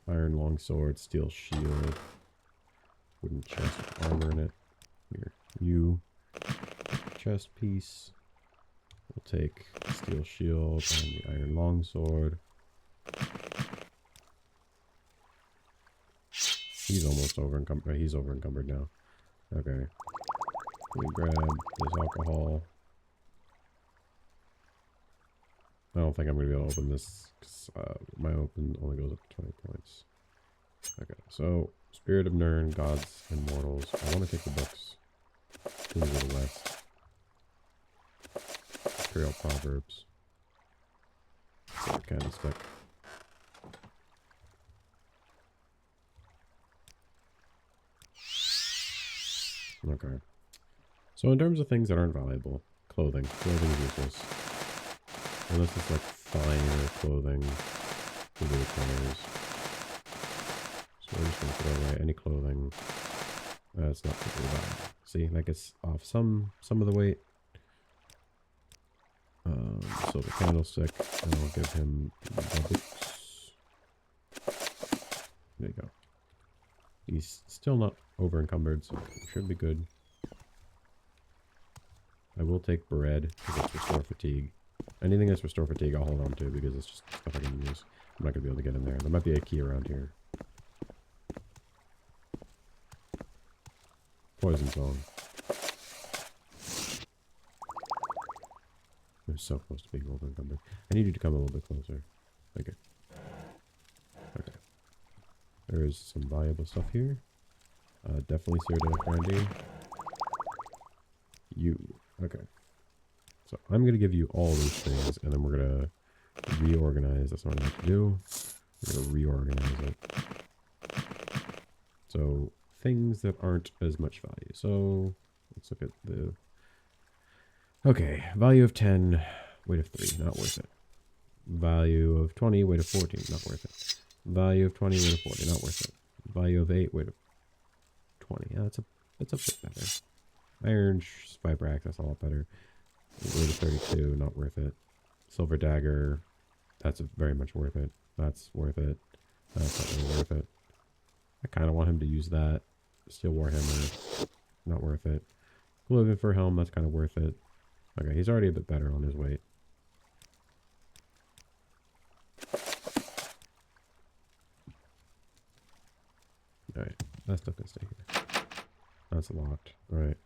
Iron longsword, steel shield, wooden chest with armor in it. Here, you chest piece. We'll take the steel shield and the iron longsword. He's almost over encumbered. He's over encumbered now. Okay. Let me grab this alcohol. I don't think I'm going to be able to open this because my open only goes up to 20 points. Okay, so Spirit of Nirn, Gods and Mortals. I want to take the books. Kings of the West. Imperial Proverbs. Sword Candlestick. Okay. So in terms of things that aren't valuable, clothing. Clothing is useless. Unless it's like finer clothing for the players. So we're just gonna throw away any clothing that's not particularly valuable. See, that gets off some of the weight. Silver candlestick, and I'll give him the books. There you go. He's still not over encumbered, so it should be good. I will take bread because it's restore fatigue. Anything that's restore fatigue I'll hold on to because it's just stuff I can use. I'm not going to be able to get in there. There might be a key around here. Poison song. I'm so close to being over-encumbered. I need you to come a little bit closer. Thank you. Okay. There is some valuable stuff here. Definitely Cyrodiilic Brandy. You. Okay. So I'm going to give you all these things, and then we're going to reorganize. That's what I'm going to do. We're going to reorganize it. So things that aren't as much value. So let's look at the... Okay, value of 10, weight of 3, not worth it. Value of 20, weight of 14, not worth it. Value of 20, weight of 40, not worth it. Value of 8, weight of 20. Yeah, that's a bit better. Iron Viper Axe, that's a lot better. Weight of 32, not worth it. Silver Dagger, that's very much worth it. That's worth it. That's not really worth it. I kind of want him to use that. Steel Warhammer, not worth it. Clothing for Helm, that's kind of worth it. Okay, he's already a bit better on his weight. Alright, that stuff can stay here. That's locked. Alright.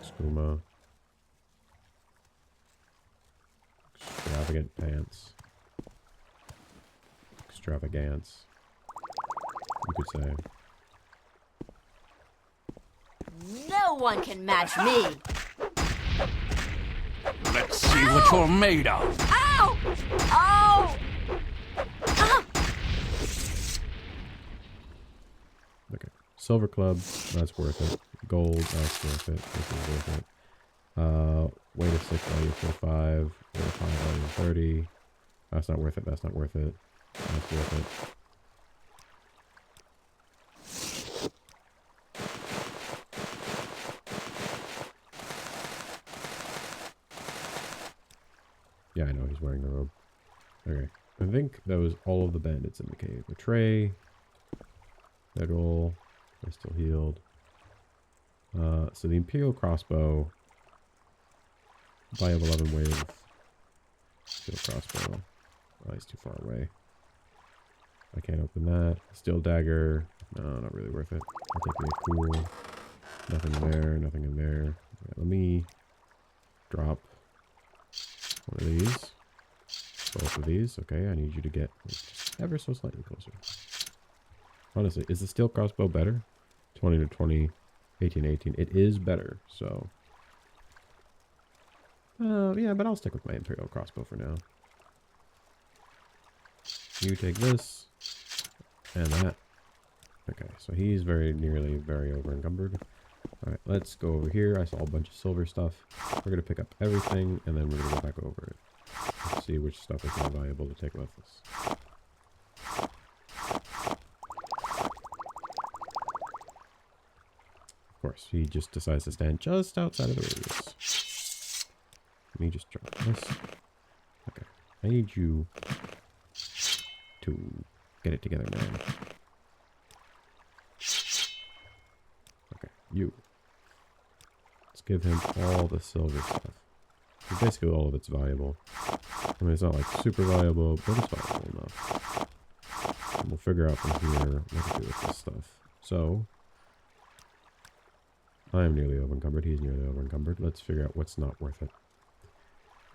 Skooma. Extravagant pants. Extravagance. You could say. No one can match me. Let's see what you're made of. Ow! Oh! Okay. Silver Club, that's worth it. Gold, that's worth it. This is worth it. Weight of 6, value of 45. Weight of 5, value of 30. That's not worth it. That's not worth it. That's worth it. Yeah, I know he's wearing the robe. Okay. I think that was all of the bandits in the cave. A tray. Federal. I still healed. So the Imperial crossbow. Value of 11 weight of steel crossbow. Oh, he's too far away. I can't open that. Steel dagger. No, not really worth it. I'll take the cool. Nothing in there. Nothing in there. Yeah, let me drop one of these. Both of these. Okay, I need you to get ever so slightly closer. Honestly, is the steel crossbow better? 20 to 20, 18 to 18. It is better, so... yeah, but I'll stick with my Imperial crossbow for now. You take this, and that. Okay, so he's very over encumbered. Alright, let's go over here. I saw a bunch of silver stuff. We're going to pick up everything, and then we're going to go back over it. Let's see which stuff is more valuable to take with us. Of course, he just decides to stand just outside of the radius. Let me just drop this. Okay, I need you to get it together, man. Okay, you. Let's give him all the silver stuff. Basically, all of it's valuable. I mean, it's not like super valuable, but it's valuable enough. And we'll figure out from here what to do with this stuff. So, I am nearly over encumbered. He's nearly over encumbered. Let's figure out what's not worth it.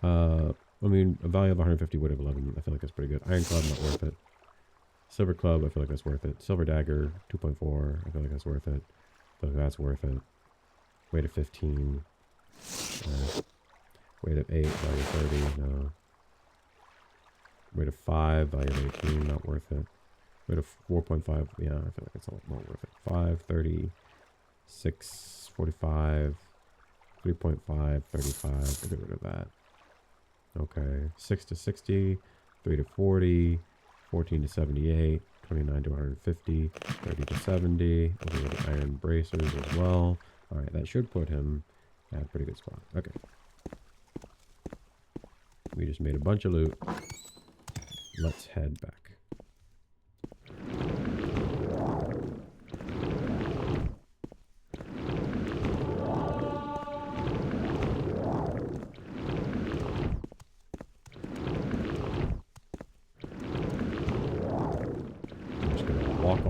I mean, a value of 150, weight of 11. I feel like that's pretty good. Iron Club, not worth it. Silver Club, I feel like that's worth it. Silver Dagger, 2.4. I feel like that's worth it. I feel like that's worth it. Weight of 15. Weight of 8, value of 30. No. Weight of 5, value of 18. Not worth it. Weight of 4.5. Yeah, I feel like it's a lot more worth it. 5, 30. 6, 45. 3.5, 35. We'll get rid of that. Okay, 6 to 60, 3 to 40, 14 to 78, 29 to 150, 30 to 70. We'll do the iron bracers as well. Alright, that should put him at a pretty good spot. Okay. We just made a bunch of loot. Let's head back.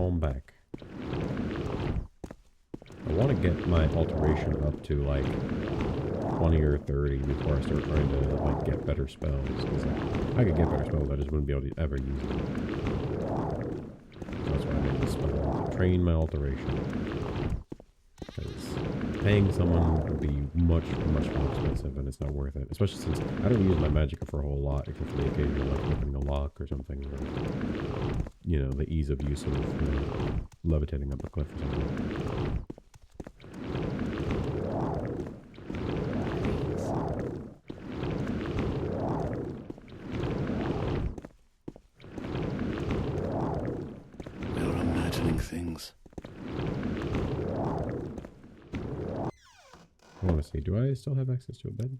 on back. I want to get my alteration up to like 20 or 30 before I start trying to like get better spells. Because I could get better spells, I just wouldn't be able to ever use them. So that's why I made this spell, to train my alteration. Because paying someone would be much more expensive, and it's not worth it. Especially since I don't use my magicka for a whole lot, except for the occasional like opening a lock or something, or you know, the ease of use of levitating up a cliff or something. You're imagining things. I want to see, do I still have access to a bed?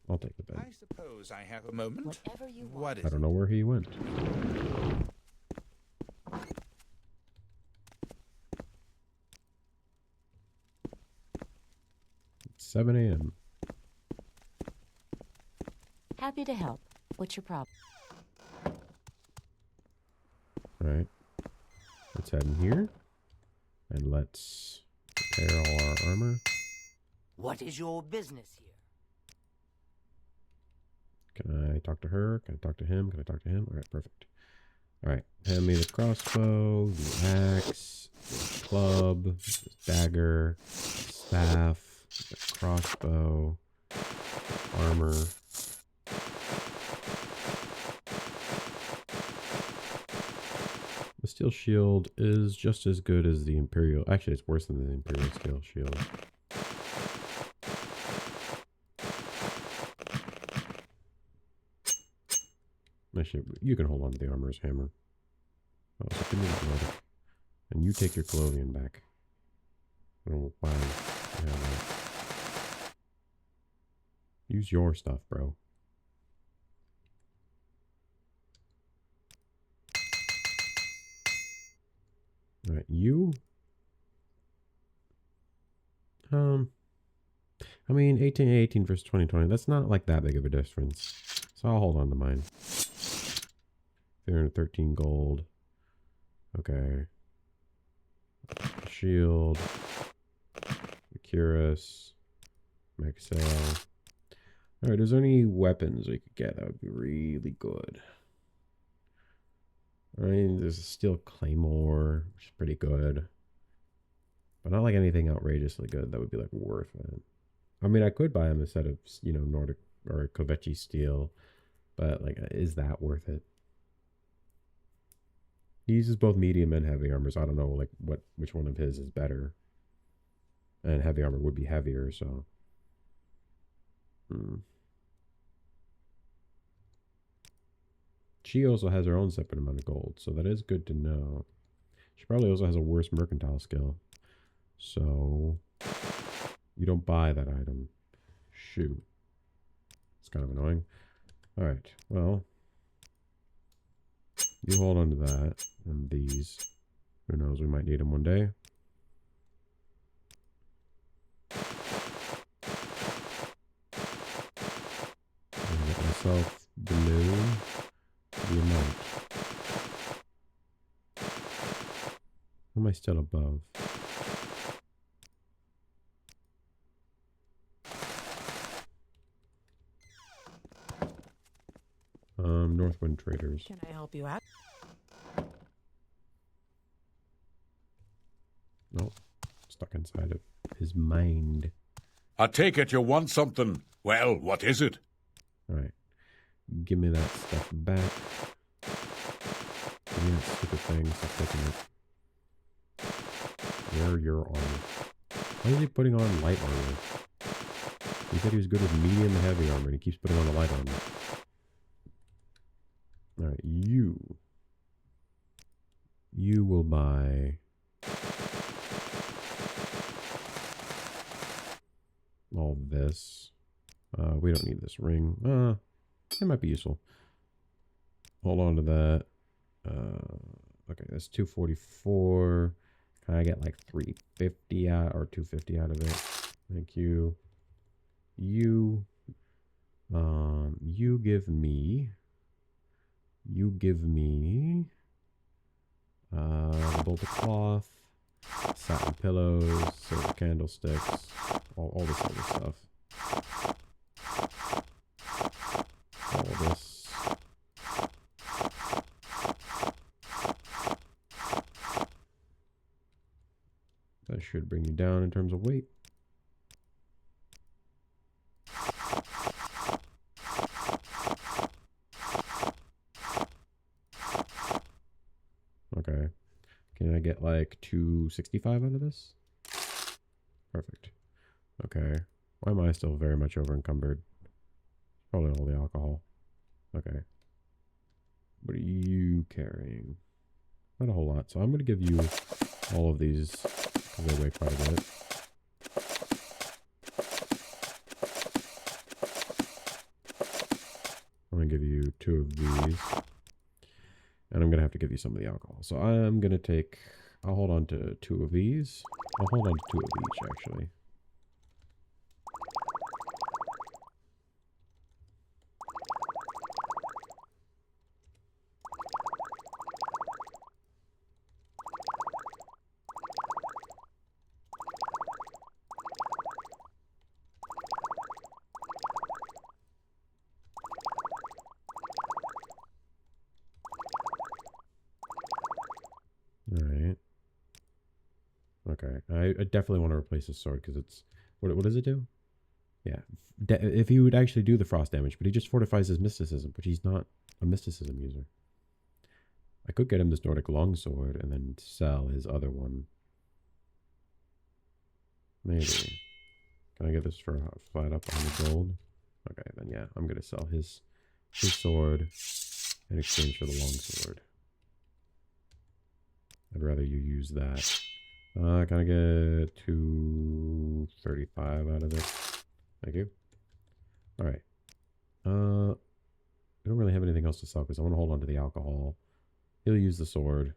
I'll take the bed. I suppose I have a moment. Whatever you want. What is I don't know where he went. It's 7 a.m. Happy to help. What's your problem? Alright. Let's head in here. And let's repair all our armor. What is your business here? Can I talk to her? Can I talk to him? Can I talk to him? Alright, perfect. Alright, hand me the crossbow, the axe, the club, the dagger, staff, the crossbow, armor. The steel shield is just as good as the Imperial. Actually, it's worse than the Imperial steel shield. Actually, you can hold on to the armorer's hammer. Oh, so give me that Nordic. And you take your clothing back. I don't know why you have that. Use your stuff, bro. Alright, you? I mean, 1818 versus 2020, that's not like that big of a difference. So I'll hold on to mine. 313 gold. Okay. Shield. Curious. Make sale. Alright, is there any weapons we could get? That would be really good. I mean, there's a steel claymore, which is pretty good. But not like anything outrageously good that would be like worth it. I mean, I could buy him a set of, you know, Nordic or Kovechi steel. But like, is that worth it? He uses both medium and heavy armor, so I don't know like which one of his is better. And heavy armor would be heavier, so. She also has her own separate amount of gold, so that is good to know. She probably also has a worse mercantile skill. So you don't buy that item. Shoot. It's kind of annoying. Alright, well. You hold on to that. And these. Who knows, we might need them one day. And get myself below the amount. Or am I still above? Northwind Traders. Can I help you out? Nope. Stuck inside of his mind. I take it you want something. Well, what is it? Alright. Give me that stuff back. Give me that stupid thing. Stop taking it. Wear your armor. Why is he putting on light armor? He said he was good with medium and heavy armor, and he keeps putting on the light armor. Alright, you will buy all this. We don't need this ring. It might be useful. Hold on to that. Okay, that's 244. Can I get like 350 out or 250 out of it? Thank you. You give me bolt of cloth, satin pillows, silver candlesticks, all this other stuff. All this. That should bring you down in terms of weight. Okay. Can I get like 265 out of this? Perfect. Okay. Why am I still very much over encumbered? Probably all the alcohol. Okay. What are you carrying? Not a whole lot. So I'm going to give you all of these because they weigh quite a bit. I'm going to give you 2 of these. And I'm going to have to give you some of the alcohol. So I'm going to take... I'll hold on to 2 of these. I'll hold on to 2 of each, actually. Alright. Okay. I definitely want to replace this sword because it's... What does it do? Yeah. If he would actually do the frost damage, but he just fortifies his mysticism, but he's not a mysticism user. I could get him this Nordic longsword and then sell his other one. Maybe. Can I get this for flat up 100 gold? Okay, then yeah, I'm going to sell his sword in exchange for the longsword. I'd rather you use that. Can I get 235 out of this? Thank you. Alright. I don't really have anything else to sell because I want to hold on to the alcohol. He'll use the sword.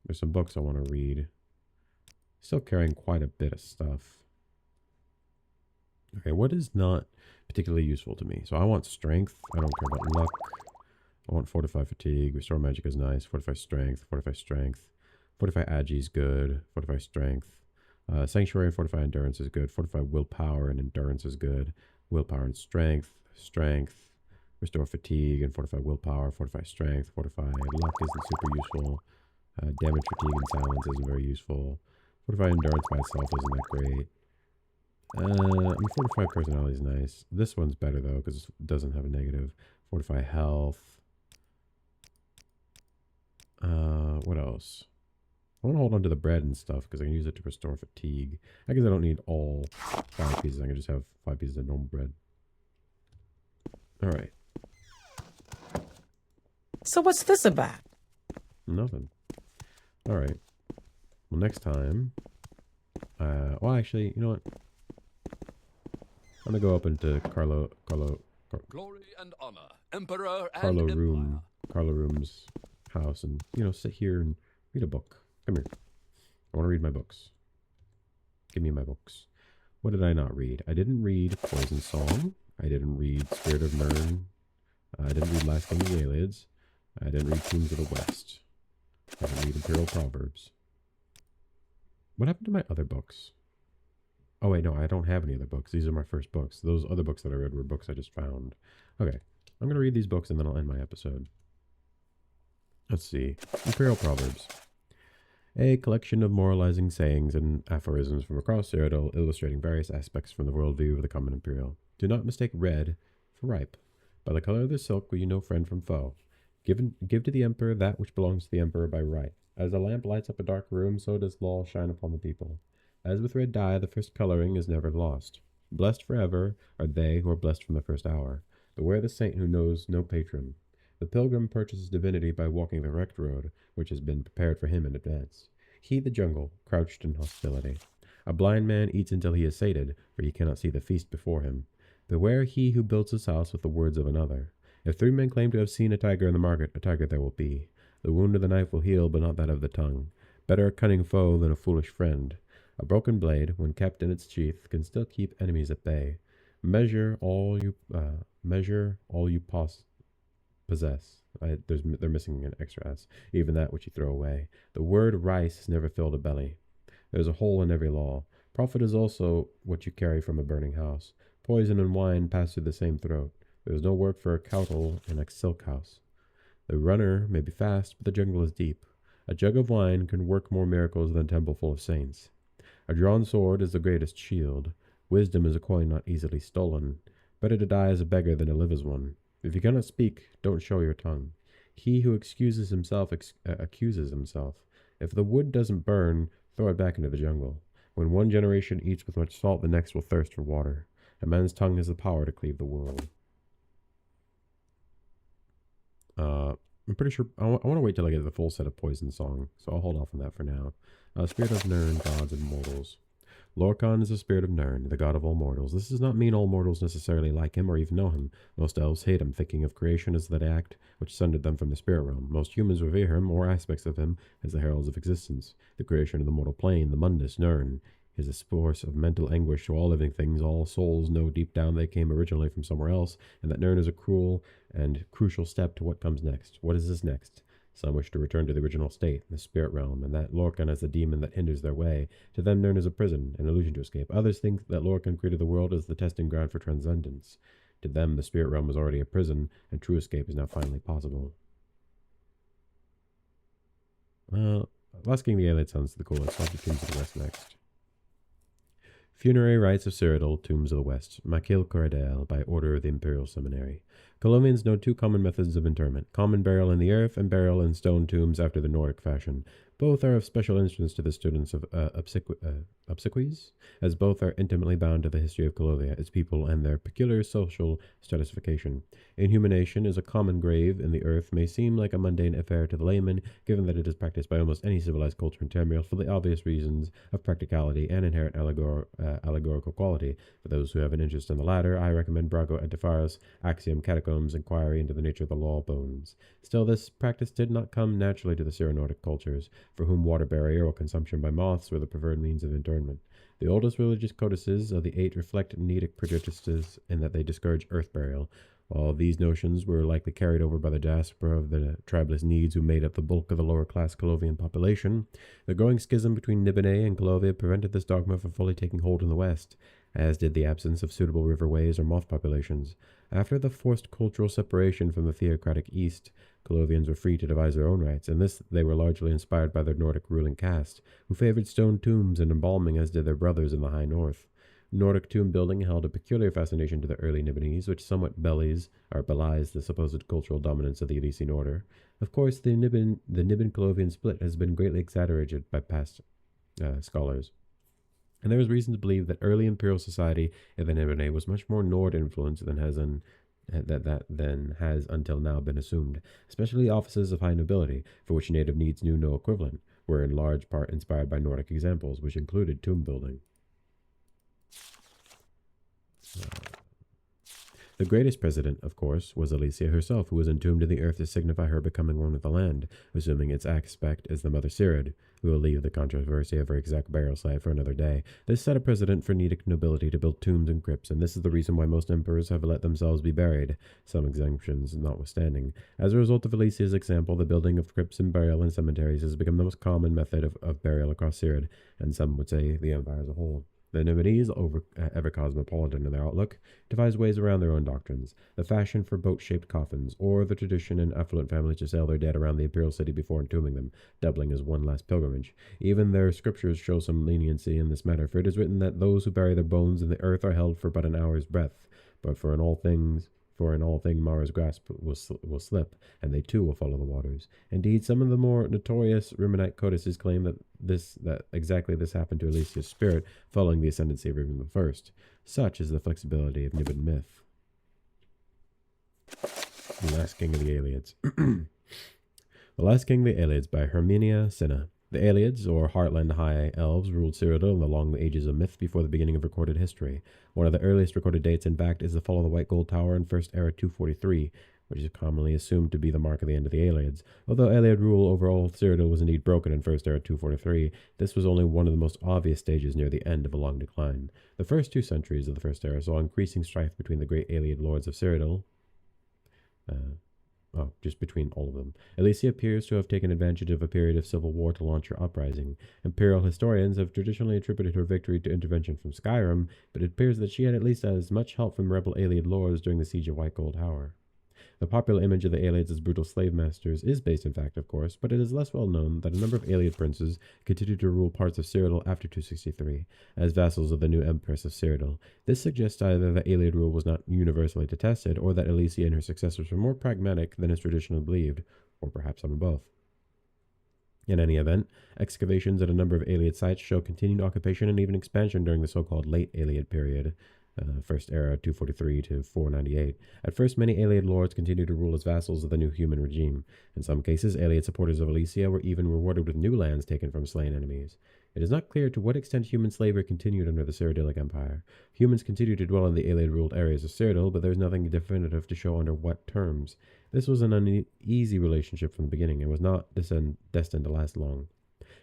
There's some books I want to read. Still carrying quite a bit of stuff. Okay, what is not particularly useful to me? So I want strength. I don't care about luck. I want fortify fatigue. Restore magic is nice. Fortify strength. Fortify strength. Fortify agi is good. Fortify strength. Sanctuary and fortify endurance is good. Fortify willpower and endurance is good. Willpower and strength. Strength. Restore fatigue and fortify willpower. Fortify strength. Fortify luck isn't super useful. Damage fatigue and silence isn't very useful. Fortify endurance by itself isn't that great. Fortify personality is nice. This one's better though because it doesn't have a negative. Fortify health. What else? I want to hold on to the bread and stuff because I can use it to restore fatigue. I guess I don't need all 5 pieces. I can just have 5 pieces of normal bread. Alright. So what's this about? Nothing. Alright. Well, next time... well, actually, you know what? I'm going to go up into Glory and honor, Emperor and Carlo Empire. Room's house and, you know, sit here and read a book. Come here. I want to read my books. Give me my books. What did I not read? I didn't read Poison Song. I didn't read Spirit of Nirn. I didn't read Last King of the Aelids. I didn't read Kings of the West. I didn't read Imperial Proverbs. What happened to my other books? Oh wait, no, I don't have any other books. These are my first books. Those other books that I read were books I just found. Okay, I'm going to read these books and then I'll end my episode. Let's see. Imperial Proverbs. A collection of moralizing sayings and aphorisms from across Cyrodiil, illustrating various aspects from the worldview of the common Imperial. Do not mistake red for ripe. By the color of the silk will you know friend from foe. Give to the Emperor that which belongs to the Emperor by right. As a lamp lights up a dark room, so does law shine upon the people. As with red dye, the first coloring is never lost. Blessed forever are they who are blessed from the first hour. Beware the saint who knows no patron. The pilgrim purchases divinity by walking the correct road, which has been prepared for him in advance. He, the jungle, crouched in hostility. A blind man eats until he is sated, for he cannot see the feast before him. Beware he who builds his house with the words of another. If 3 men claim to have seen a tiger in the market, a tiger there will be. The wound of the knife will heal, but not that of the tongue. Better a cunning foe than a foolish friend. A broken blade, when kept in its sheath, can still keep enemies at bay. Measure all you possess. They're missing an extra S. Even that which you throw away. The word rice has never filled a belly. There's a hole in every law. Profit is also what you carry from a burning house. Poison and wine pass through the same throat. There is no work for a cowtle in a silk house. The runner may be fast, but the jungle is deep. A jug of wine can work more miracles than a temple full of saints. A drawn sword is the greatest shield. Wisdom is a coin not easily stolen. Better to die as a beggar than to live as one. If you cannot speak, don't show your tongue. He who excuses himself accuses himself. If the wood doesn't burn, throw it back into the jungle. When one generation eats with much salt, the next will thirst for water. A man's tongue has the power to cleave the world. I'm pretty sure I want to wait till I get the full set of Poison Song, so I'll hold off on that for now. Spirit of Nirn, gods and mortals. Lorcan is the spirit of Nirn, the god of all mortals. This does not mean all mortals necessarily like him or even know him. Most elves hate him, thinking of creation as that act which sundered them from the spirit realm. Most humans revere him, or aspects of him, as the heralds of existence. The creation of the mortal plane, the mundus, Nirn, is a source of mental anguish to all living things. All souls know deep down they came originally from somewhere else, and that Nirn is a cruel and crucial step to what comes next. What is this next? Some wish to return to the original state, the spirit realm, and that Lorcan is the demon that hinders their way. To them, Nirn is a prison, an illusion to escape. Others think that Lorcan created the world as the testing ground for transcendence. To them, the spirit realm was already a prison, and true escape is now finally possible. Last King of the Aelids sounds the coolest. I'll do Tombs of the West next. Funerary Rites of Cyrodiil, Tombs of the West. Makil Corridel, by order of the Imperial Seminary. Colovians know two common methods of interment, common burial in the earth and burial in stone tombs after the Nordic fashion. Both are of special interest to the students of obsequies, as both are intimately bound to the history of Colovia, its people, and their peculiar social stratification. Inhumation is a common grave in the earth, may seem like a mundane affair to the layman, given that it is practiced by almost any civilized culture in Tamriel for the obvious reasons of practicality and inherent allegorical quality. For those who have an interest in the latter, I recommend Brago et Defaris, Axiom Catacombs, Inquiry into the Nature of the Law Bones. Still, this practice did not come naturally to the Syro-Nordic cultures, for whom water barrier or consumption by moths were the preferred means of internment. The oldest religious codices of the 8 reflect Nedic prejudices in that they discourage earth burial. While these notions were likely carried over by the diaspora of the tribeless Needs who made up the bulk of the lower-class Colovian population, the growing schism between Nibene and Colovia prevented this dogma from fully taking hold in the West, as did the absence of suitable riverways or moth populations. After the forced cultural separation from the theocratic East, Colovians were free to devise their own rites. In this they were largely inspired by their Nordic ruling caste, who favored stone tombs and embalming as did their brothers in the high north. Nordic tomb building held a peculiar fascination to the early Nibbenese, which somewhat belies the supposed cultural dominance of the Elysian order. Of course, the Nibben-Colovian split has been greatly exaggerated by past scholars, and there is reason to believe that early imperial society in the Nibene was much more Nord-influenced than has until now been assumed. Especially offices of high nobility, for which native Needs knew no equivalent, were in large part inspired by Nordic examples, which included tomb building. The greatest president, of course, was Alesia herself, who was entombed in the earth to signify her becoming one with the land, assuming its aspect as the mother Sirid. We will leave the controversy of her exact burial site for another day. This set a precedent for Nedic nobility to build tombs and crypts, and this is the reason why most emperors have let themselves be buried, some exemptions notwithstanding. As a result of Alesia's example, the building of crypts and burial in cemeteries has become the most common method of burial across Sirid, and some would say the empire as a whole. The Nibbenese, ever cosmopolitan in their outlook, devised ways around their own doctrines. The fashion for boat-shaped coffins, or the tradition in affluent families to sail their dead around the imperial city before entombing them, doubling as one last pilgrimage. Even their scriptures show some leniency in this matter, for it is written that those who bury their bones in the earth are held for but an hour's breath. But in all things Mara's grasp will slip, and they too will follow the waters. Indeed, some of the more notorious Rimonite codices claim that exactly this happened to Alesia's spirit following the ascendancy of Rimmon I. Such is the flexibility of Nibben myth. The Last King of the Aelids. The Last King of the Aelids by Herminia Cinna. The Aelids, or Heartland High Elves, ruled Cyrodiil along the ages of myth before the beginning of recorded history. One of the earliest recorded dates, in fact, is the fall of the White Gold Tower in First Era 243, which is commonly assumed to be the mark of the end of the Aelids. Although Aelid rule over all of Cyrodiil was indeed broken in First Era 243, this was only one of the most obvious stages near the end of a long decline. The first 2 centuries of the First Era saw increasing strife between the great Aelid lords of Cyrodiil, just between all of them. Elysia appears to have taken advantage of a period of civil war to launch her uprising. Imperial historians have traditionally attributed her victory to intervention from Skyrim, but it appears that she had at least as much help from rebel Ayleid lords during the siege of White Gold Tower. The popular image of the Ayleids as brutal slave masters is based in fact, of course, but it is less well known that a number of Ayleid princes continued to rule parts of Cyrodiil after 263, as vassals of the new Empress of Cyrodiil. This suggests either that Ayleid rule was not universally detested, or that Elysia and her successors were more pragmatic than is traditionally believed, or perhaps some of both. In any event, excavations at a number of Ayleid sites show continued occupation and even expansion during the so-called Late Ayleid period, First Era 243 to 498. At first, many Ayleid lords continued to rule as vassals of the new human regime. In some cases, Ayleid supporters of Elysia were even rewarded with new lands taken from slain enemies. It is not clear to what extent human slavery continued under the Cyrodiilic Empire. Humans continued to dwell in the Ayleid-ruled areas of Cyrodiil, but there is nothing definitive to show under what terms. This was an uneasy relationship from the beginning and was not destined to last long.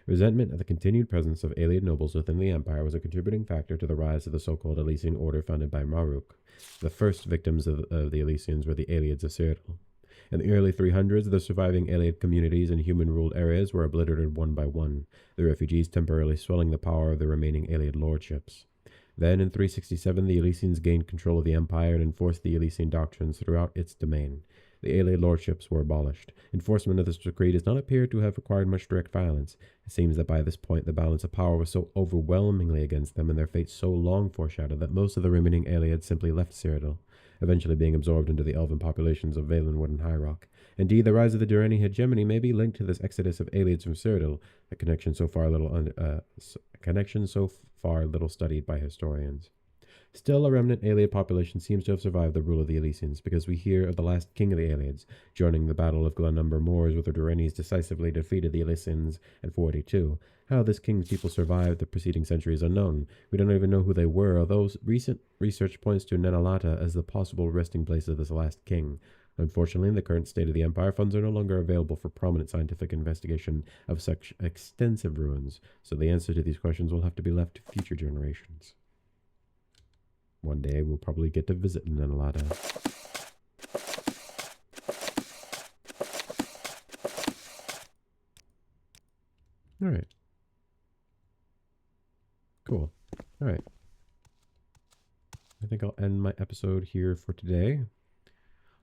Resentment at the continued presence of Ayleid nobles within the empire was a contributing factor to the rise of the so-called Elysian order founded by Maruk. The first victims of the Elysians were the Ayleids of Cyrodiil. In the early 300s, the surviving Ayleid communities in human-ruled areas were obliterated one by one, the refugees temporarily swelling the power of the remaining Ayleid lordships. Then, in 367, the Elysians gained control of the empire and enforced the Elysian doctrines throughout its domain. The Ayleid lordships were abolished. Enforcement of this decree does not appear to have required much direct violence. It seems that by this point the balance of power was so overwhelmingly against them and their fate so long foreshadowed that most of the remaining Ayleids simply left Cyrodiil, eventually being absorbed into the elven populations of Valenwood and High Rock. Indeed, the rise of the Durrani hegemony may be linked to this exodus of Ayleids from Cyrodiil, a connection so far little studied by historians. Still, a remnant Ayleid population seems to have survived the rule of the Elysians, because we hear of the last king of the Ayleids joining the Battle of Glenumber Moors, where the Durranis decisively defeated the Elysians in 482. How this king's people survived the preceding century is unknown. We don't even know who they were, although recent research points to Nenalata as the possible resting place of this last king. Unfortunately, in the current state of the empire, funds are no longer available for prominent scientific investigation of such extensive ruins, so the answer to these questions will have to be left to future generations. One day we'll probably get to visit Nenalata. Alright. Cool. Alright. I think I'll end my episode here for today.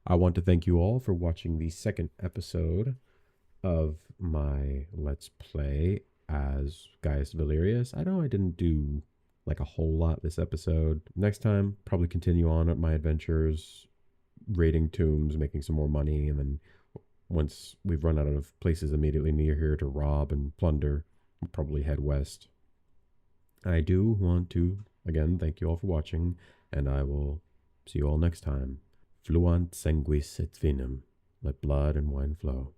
I want to thank you all for watching the second episode of my Let's Play as Gaius Valerius. I know I didn't do like a whole lot this episode. Next time, probably continue on at my adventures, raiding tombs, making some more money, and then once we've run out of places immediately near here to rob and plunder, we'll probably head west. I do want to, again, thank you all for watching, and I will see you all next time. Fluant sanguis et vinum, let blood and wine flow.